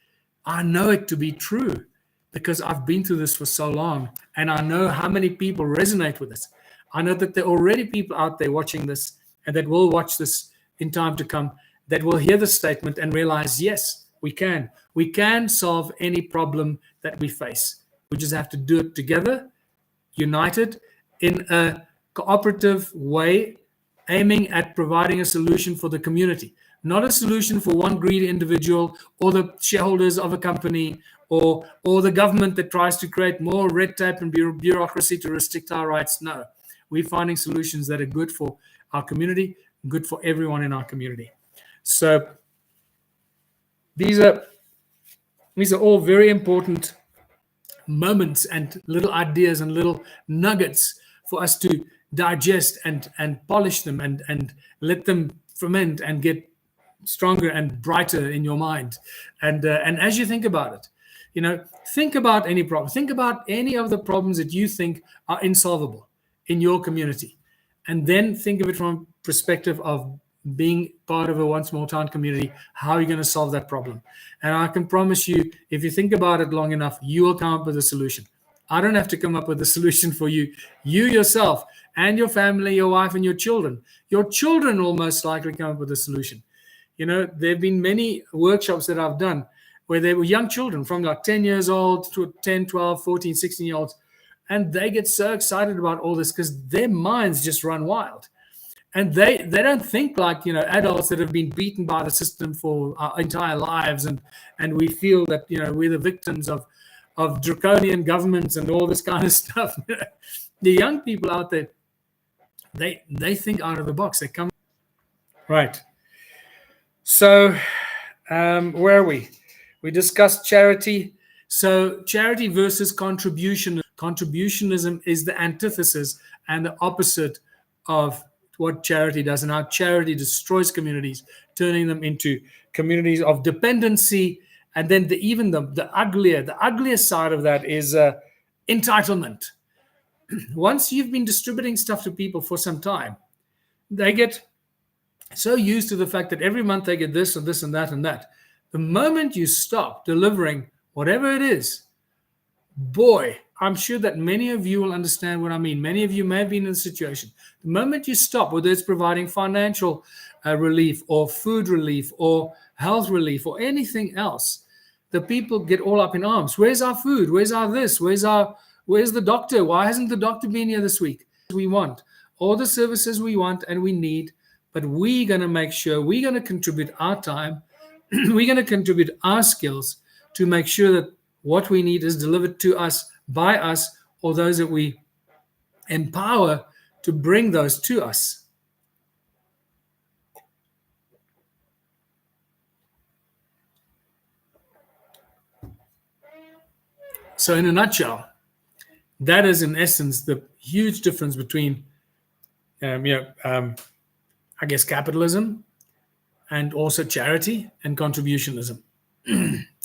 Speaker 1: I know it to be true, because I've been through this for so long, and I know how many people resonate with this. I know that there are already people out there watching this, and that will watch this in time to come, that will hear the statement and realize, yes, we can. We can solve any problem that we face. We just have to do it together, united, in a cooperative way, aiming at providing a solution for the community, not a solution for one greedy individual or the shareholders of a company or the government that tries to create more red tape and bureaucracy to restrict our rights. No, we're finding solutions that are good for our community, good for everyone in our community. So these are all very important moments and little ideas and little nuggets for us to digest and polish them and let them ferment and get stronger and brighter in your mind. And as you think about it, think about any problem. Think about any of the problems that you think are insolvable in your community, and then think of it from a perspective of being part of a one small town community. How are you going to solve that problem? And I can promise you, if you think about it long enough, you will come up with a solution. I don't have to come up with a solution for you. You yourself and your family, your wife and your children will most likely come up with a solution. There have been many workshops that I've done where they were young children from like 10 years old to 10, 12, 14, 16-year-olds. And they get so excited about all this because their minds just run wild. And they don't think like, adults that have been beaten by the system for our entire lives. And we feel that, we're the victims of draconian governments and all this kind of stuff. The young people out there, they think out of the box. They come. Right. So where are we? We discussed charity. So charity versus contribution. Contributionism is the antithesis and the opposite of what charity does, and how charity destroys communities, turning them into communities of dependency. And then the uglier side of that is entitlement. once you've been distributing stuff to people for some time, they get so used to the fact that every month they get this and this and that and that. The moment you stop delivering whatever it is, boy, I'm sure that many of you will understand what I mean. Many of you may have been in a situation. The moment you stop, whether it's providing financial relief or food relief or health relief or anything else, the people get all up in arms. Where's our food? Where's our this? Where's the doctor? Why hasn't the doctor been here this week? We want all the services we want and we need, but we're going to make sure we're going to contribute our time. We're going to contribute our skills to make sure that what we need is delivered to us by us or those that we empower to bring those to us. So in a nutshell, that is in essence the huge difference between, I guess, capitalism and also charity and contributionism.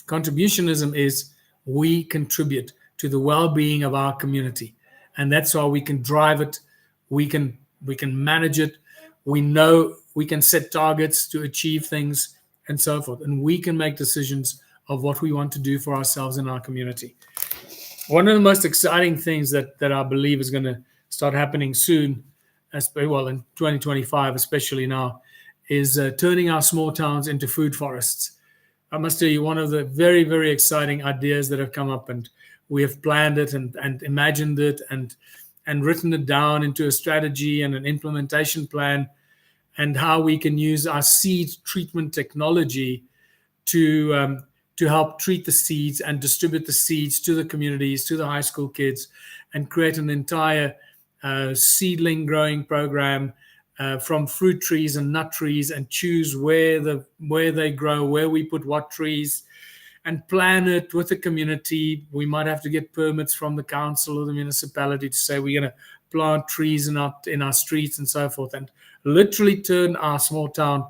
Speaker 1: Contributionism is we contribute to the well-being of our community, and that's how we can drive it. We can manage it. We know we can set targets to achieve things and so forth, and we can make decisions of what we want to do for ourselves and our community. One of the most exciting things that I believe is going to start happening soon, in 2025 especially now, is turning our small towns into food forests. I must tell you, one of the very, very exciting ideas that have come up, and we have planned it and imagined it and written it down into a strategy and an implementation plan, and how we can use our seed treatment technology to help treat the seeds and distribute the seeds to the communities, to the high school kids, and create an entire seedling growing program from fruit trees and nut trees, and choose where they grow, where we put what trees, and plan it with the community. We might have to get permits from the council or the municipality to say we're going to plant trees in our streets and so forth, and literally turn our small town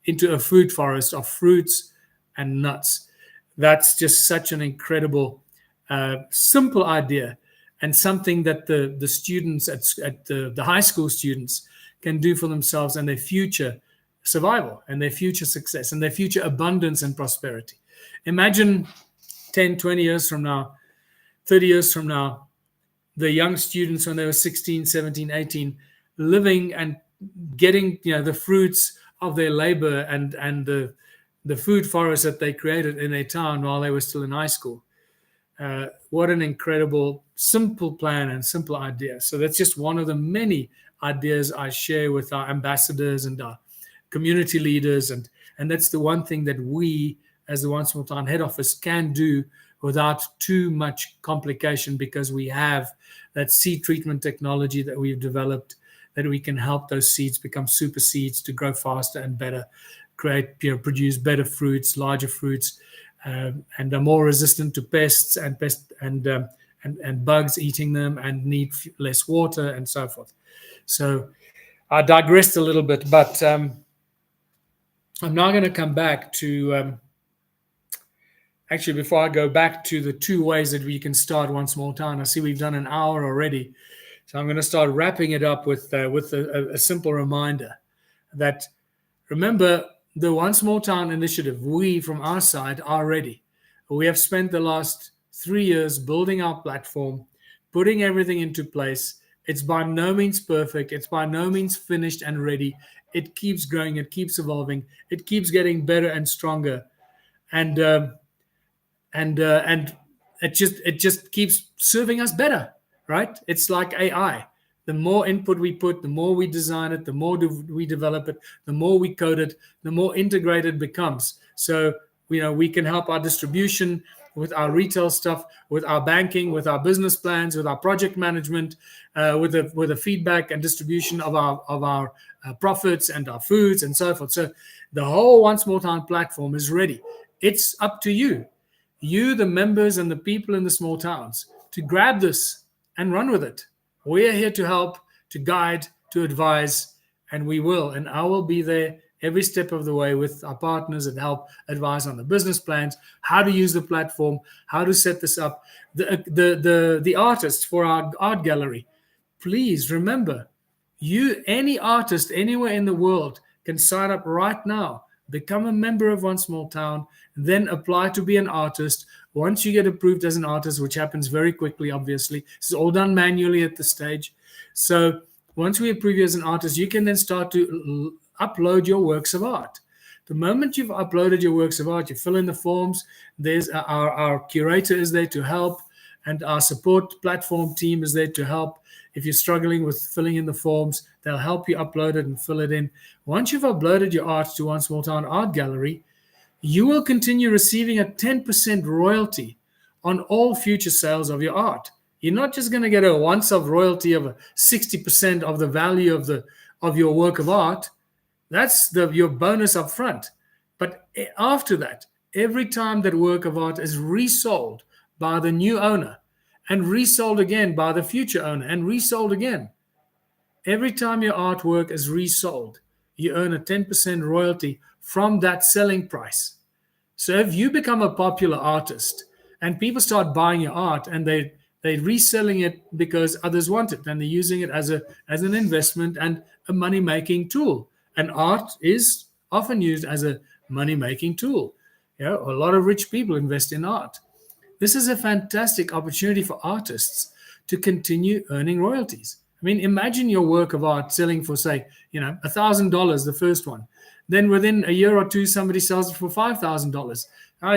Speaker 1: into a food forest of fruits and nuts. That's just such an incredible, simple idea, and something that the students at the high school students can do for themselves and their future survival and their future success and their future abundance and prosperity. Imagine 10, 20 years from now, 30 years from now, the young students when they were 16, 17, 18, living and getting the fruits of their labor and the food forest that they created in their town while they were still in high school. What an incredible, simple plan and simple idea. So that's just one of the many ideas I share with our ambassadors and our community leaders. And that's the one thing that we, as the One Small Town head office, can do without too much complication, because we have that seed treatment technology that we've developed, that we can help those seeds become super seeds to grow faster and better, produce better fruits, larger fruits, and are more resistant to pests and bugs eating them, and need less water and so forth. So I digressed a little bit, but I'm now going to come back to actually, before I go back to the two ways that we can start One Small Town. I see we've done an hour already, so I'm going to start wrapping it up with a simple reminder that, remember, the One Small Town initiative, we from our side are ready. We have spent the last 3 years building our platform, putting everything into place. It's by no means perfect. It's by no means finished and ready. It keeps growing. It keeps evolving. It keeps getting better and stronger. And it just keeps serving us better, right? It's like AI. The more input we put, the more we design it, the more we develop it, the more we code it, the more integrated it becomes. So, we can help our distribution with our retail stuff, with our banking, with our business plans, with our project management, with the feedback and distribution of our profits and our foods and so forth. So the whole One Small Town platform is ready. It's up to you, the members and the people in the small towns, to grab this and run with it. We're here to help, to guide, to advise, and we will. And I will be there every step of the way with our partners that help advise on the business plans, how to use the platform, how to set this up. The artists for our art gallery, please remember, any artist anywhere in the world can sign up right now, become a member of One Small Town, then apply to be an artist. Once you get approved as an artist, which happens very quickly, obviously, this is all done manually at this stage. So once we approve you as an artist, you can then start to upload your works of art. The moment you've uploaded your works of art, you fill in the forms. There's our curator is there to help, and our support platform team is there to help. If you're struggling with filling in the forms, they'll help you upload it and fill it in. Once you've uploaded your art to One Small Town Art Gallery, you will continue receiving a 10% royalty on all future sales of your art. You're not just going to get a once-off royalty of 60% of the value of your work of art. That's your bonus up front. But after that, every time that work of art is resold by the new owner and resold again by the future owner and resold again, every time your artwork is resold, you earn a 10% royalty from that selling price. So if you become a popular artist and people start buying your art and they're reselling it because others want it and they're using it as an investment and a money-making tool. And art is often used as a money-making tool. A lot of rich people invest in art. This is a fantastic opportunity for artists to continue earning royalties. I mean, imagine your work of art selling for, say, $1,000, the first one. Then within a year or two, somebody sells it for $5,000.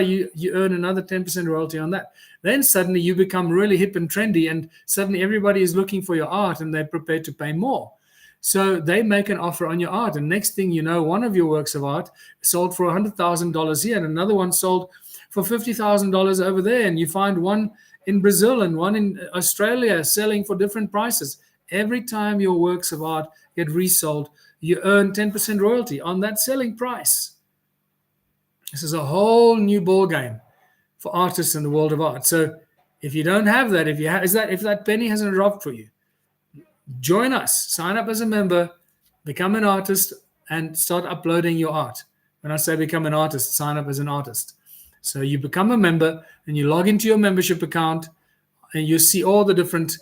Speaker 1: You earn another 10% royalty on that. Then suddenly you become really hip and trendy, and suddenly everybody is looking for your art and they're prepared to pay more. So they make an offer on your art, and next thing you know, one of your works of art sold for $100,000 here, and another one sold for $50,000 over there, and you find one in Brazil and one in Australia selling for different prices. Every time your works of art get resold, you earn 10% royalty on that selling price. This is a whole new ball game for artists in the world of art. So if you don't have that, if that penny hasn't dropped for you, join us, sign up as a member, become an artist, and start uploading your art. When I say become an artist, sign up as an artist. So you become a member and you log into your membership account and you see all the different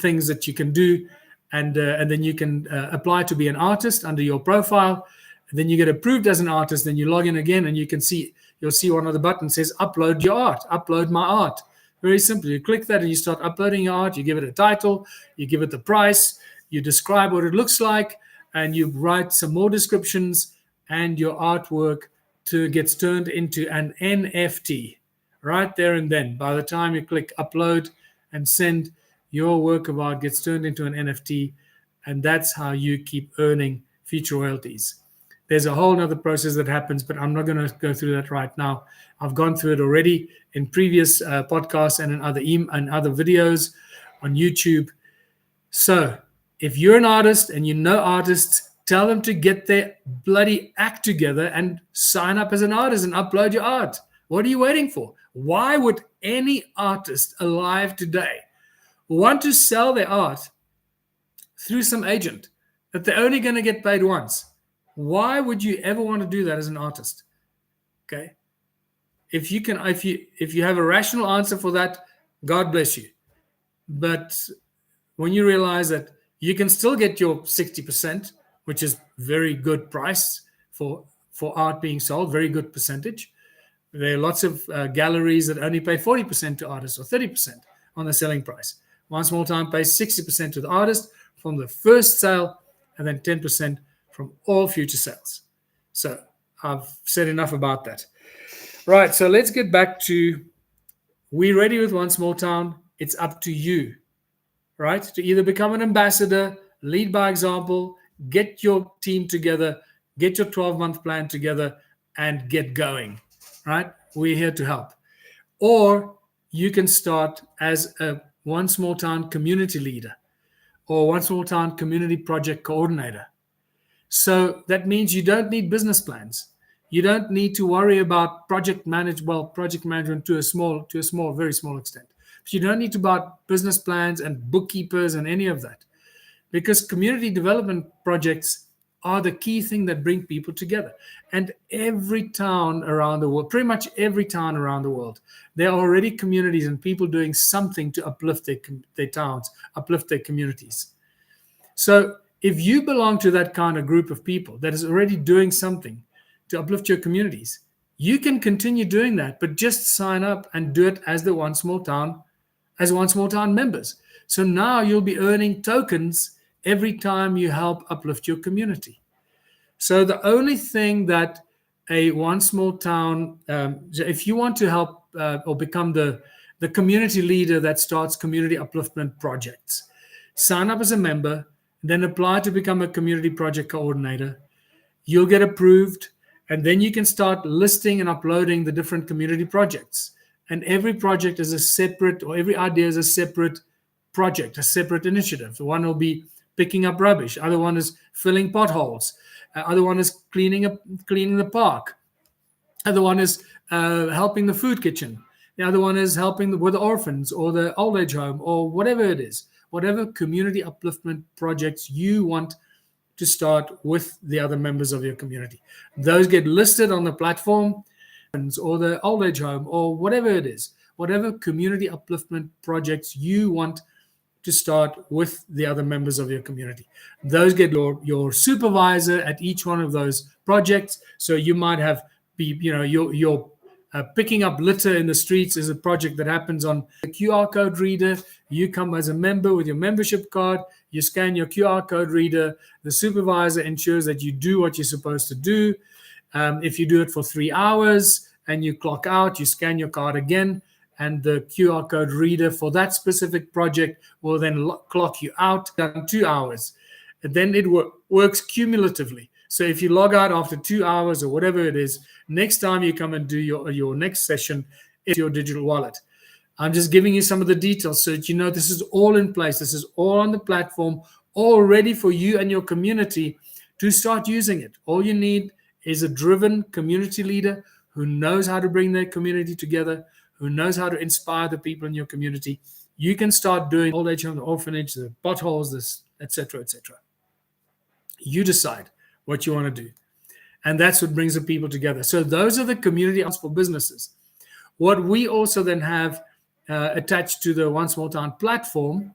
Speaker 1: things that you can do, and then you can apply to be an artist under your profile. And then you get approved as an artist. Then you log in again and you'll see one of the buttons says upload your art, upload my art. Very simple. You click that and you start uploading your art. You give it a title, you give it the price, you describe what it looks like, and you write some more descriptions, and your artwork gets turned into an NFT right there and then. By the time you click upload and send, your work of art gets turned into an NFT, and that's how you keep earning future royalties. There's a whole other process that happens, but I'm not going to go through that right now. I've gone through it already in previous podcasts and in other videos on YouTube. So if you're an artist and you know artists, tell them to get their bloody act together and sign up as an artist and upload your art. What are you waiting for? Why would any artist alive today want to sell their art through some agent that they're only going to get paid once? Why would you ever want to do that as an artist? Okay. If you have a rational answer for that, God bless you. But when you realize that you can still get your 60%, which is very good price for art being sold, very good percentage. There are lots of galleries that only pay 40% to artists or 30% on the selling price. One Small Town pays 60% to the artist from the first sale, and then 10% from all future sales. So I've said enough about that. Right, so let's get back to, we're ready with One Small Town. It's up to you, right? To either become an ambassador, lead by example, get your team together, get your 12-month plan together, and get going, right? We're here to help. Or you can start as a One Small Town community leader or One Small Town community project coordinator. So that means you don't need business plans. You don't need to worry about project management to a very small extent. But you don't need to buy business plans and bookkeepers and any of that, because community development projects are the key thing that bring people together. And every town around the world, pretty much every town around the world, there are already communities and people doing something to uplift their towns, uplift their communities. So if you belong to that kind of group of people that is already doing something to uplift your communities, you can continue doing that, but just sign up and do it as One Small Town members. So now you'll be earning tokens every time you help uplift your community. So the only thing that a One Small Town, if you want to help or become the community leader that starts community upliftment projects, sign up as a member, then apply to become a community project coordinator. You'll get approved, and then you can start listing and uploading the different community projects. And every project is a separate, or every idea is a separate project, a separate initiative. The one will be picking up rubbish. Other one is filling potholes. Other one is cleaning the park. Other one is helping the food kitchen. The other one is helping with the orphans or the old age home or whatever it is. Whatever community upliftment projects you want to start with the other members of your community. Those get listed on the platform, or the old age home or whatever it is. Whatever community upliftment projects you want to start with the other members of your community. Those get your supervisor at each one of those projects. So you might have your picking up litter in the streets is a project that happens on a QR code reader. You come as a member with your membership card. You scan your QR code reader. The supervisor ensures that you do what you're supposed to do. If you do it for 3 hours and you clock out, you scan your card again, and the QR code reader for that specific project will then clock you out in 2 hours. And then it works cumulatively. So if you log out after 2 hours or whatever it is, next time you come and do your next session, it's your digital wallet. I'm just giving you some of the details so that you know this is all in place. This is all on the platform, all ready for you and your community to start using it. All you need is a driven community leader who knows how to bring their community together, who knows how to inspire the people in your community. You can start doing old age home, the orphanage, the potholes, this, etc., etc. You decide what you want to do. And that's what brings the people together. So those are the community for businesses. What we also then have attached to the One Small Town platform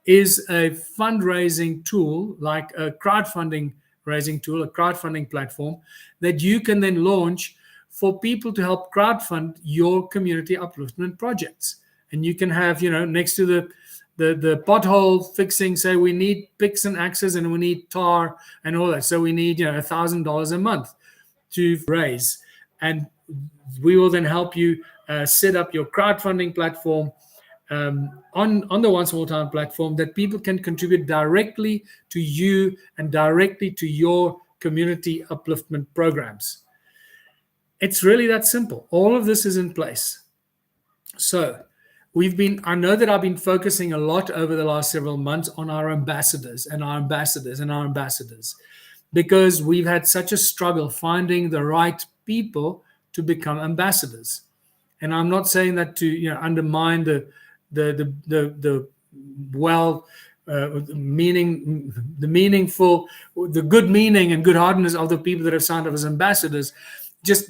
Speaker 1: is a fundraising tool, like a crowdfunding raising tool, a crowdfunding platform that you can then launch for people to help crowdfund your community upliftment projects. And you can have, next to the pothole fixing, say we need picks and axes and we need tar and all that. So we need, $1,000 a month to raise. And we will then help you set up your crowdfunding platform on the One Small Town platform that people can contribute directly to you and directly to your community upliftment programs. It's really that simple. All of this is in place. So I know that I've been focusing a lot over the last several months on our ambassadors and our ambassadors and our ambassadors, because we've had such a struggle finding the right people to become ambassadors. And I'm not saying that to undermine the good meaning and good heartedness of the people that have signed up as ambassadors.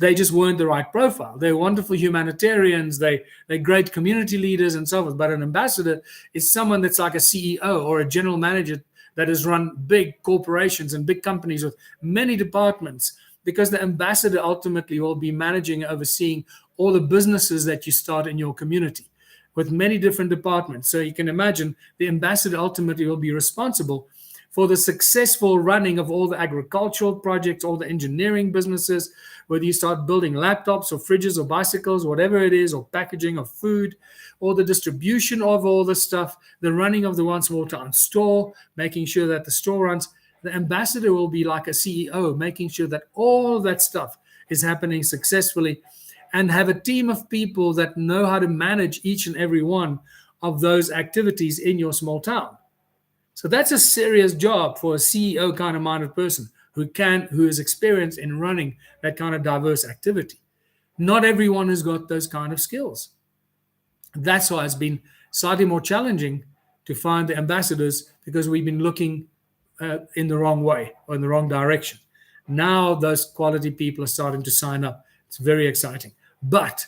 Speaker 1: They just weren't the right profile. They're wonderful humanitarians, they're great community leaders and so forth. But an ambassador is someone that's like a CEO or a general manager that has run big corporations and big companies with many departments, because the ambassador ultimately will be managing and overseeing all the businesses that you start in your community with many different departments. So you can imagine the ambassador ultimately will be responsible for the successful running of all the agricultural projects, all the engineering businesses, whether you start building laptops or fridges or bicycles, whatever it is, or packaging of food, or the distribution of all the stuff, the running of the One Small Town store, making sure that the store runs. The ambassador will be like a CEO, making sure that all that stuff is happening successfully, and have a team of people that know how to manage each and every one of those activities in your small town. So that's a serious job for a CEO kind of minded person who is experienced in running that kind of diverse activity. Not everyone has got those kind of skills. That's why it's been slightly more challenging to find the ambassadors, because we've been looking in the wrong way or in the wrong direction. Now those quality people are starting to sign up. It's very exciting. But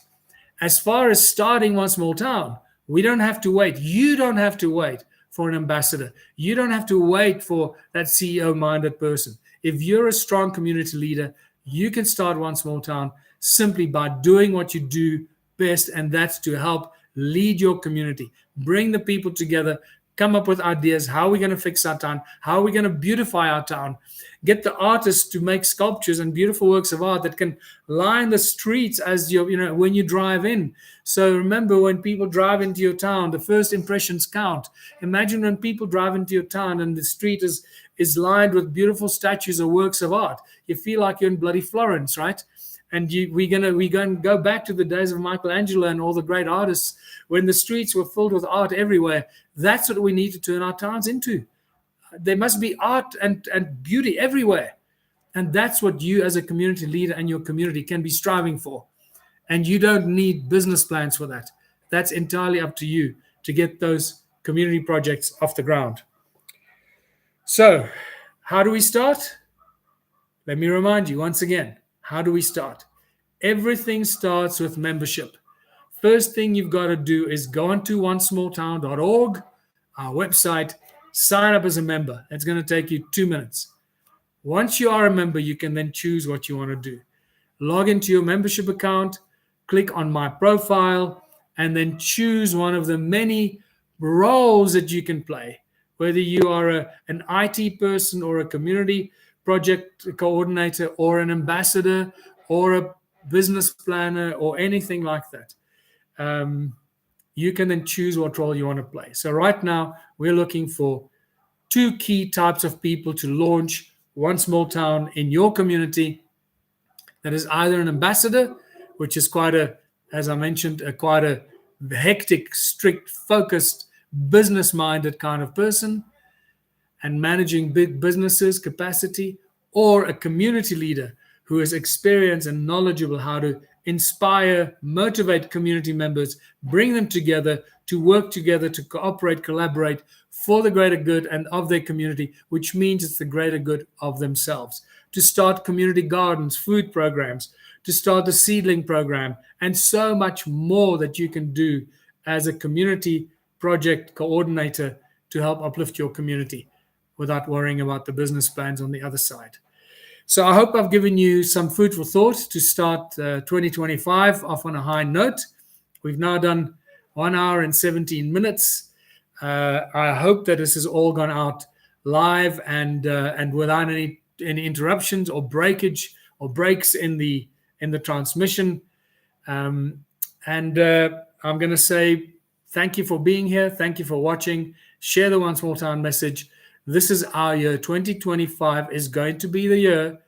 Speaker 1: as far as starting one small town, we don't have to wait. You don't have to wait for an ambassador. You don't have to wait for that CEO-minded person. If you're a strong community leader, you can start one small town simply by doing what you do best, and that's to help lead your community, bring the people together, come up with ideas. How are we going to fix our town? How are we going to beautify our town? Get the artists to make sculptures and beautiful works of art that can line the streets as when you drive in. So remember, when people drive into your town, the first impressions count. Imagine when people drive into your town and the street is lined with beautiful statues or works of art. You feel like you're in bloody Florence, right? And we're going to go back to the days of Michelangelo and all the great artists when the streets were filled with art everywhere. That's what we need to turn our towns into. There must be art and beauty everywhere. And that's what you as a community leader and your community can be striving for. And you don't need business plans for that. That's entirely up to you to get those community projects off the ground. So, how do we start? Let me remind you once again. How do we start? Everything starts with membership. First thing you've got to do is go onto onesmalltown.org, our website, sign up as a member. It's going to take you 2 minutes. Once you are a member, you can then choose what you want to do. Log into your membership account, click on my profile, and then choose one of the many roles that you can play. Whether you are an IT person or a community project coordinator or an ambassador or a business planner or anything like that. You can then choose what role you want to play. So right now, we're looking for 2 key types of people to launch one small town in your community. That is either an ambassador, which is as I mentioned, quite a hectic, strict, focused, business-minded kind of person, and managing big businesses capacity, or a community leader who is experienced and knowledgeable how to inspire, motivate community members, bring them together to work together, to cooperate, collaborate for the greater good and of their community, which means it's the greater good of themselves. To start community gardens, food programs, to start the seedling program, and so much more that you can do as a community project coordinator to help uplift your community without worrying about the business plans on the other side. So I hope I've given you some food for thought to start 2025 off on a high note. We've now done 1 hour and 17 minutes. I hope that this has all gone out live and without any interruptions or breakage or breaks in the transmission. I'm going to say thank you for being here. Thank you for watching. Share the One Small Town message. This is our year. 2025 is going to be the year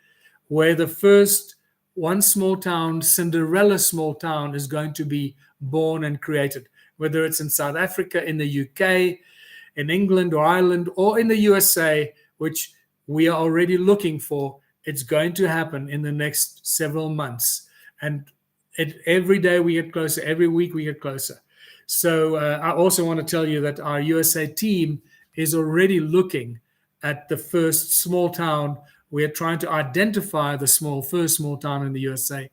Speaker 1: where the first One Small Town, Cinderella small town, is going to be born and created. Whether it's in South Africa, in the UK, in England or Ireland, or in the USA, which we are already looking for, it's going to happen in the next several months. And every day we get closer, every week we get closer. So I also want to tell you that our USA team is already looking at the first small town. We are trying to identify the first small town in the USA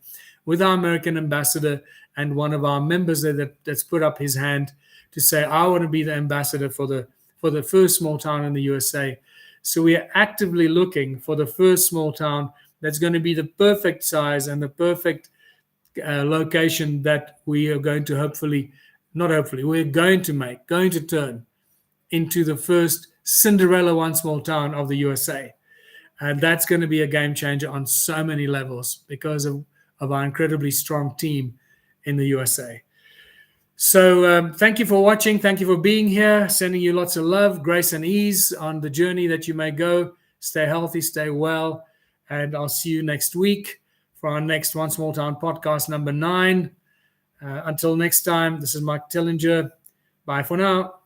Speaker 1: with our American ambassador and one of our members there that's put up his hand to say, I want to be the ambassador for the first small town in the USA. So we are actively looking for the first small town that's going to be the perfect size and the perfect location that we are going to we're going to turn into the first Cinderella One Small Town of the USA. And that's going to be a game changer on so many levels because of our incredibly strong team in the USA. So thank you for watching. Thank you for being here. Sending you lots of love, grace, and ease on the journey that you may go. Stay healthy, stay well. And I'll see you next week for our next One Small Town podcast number 9. Until next time, this is Mike Tillinger. Bye for now.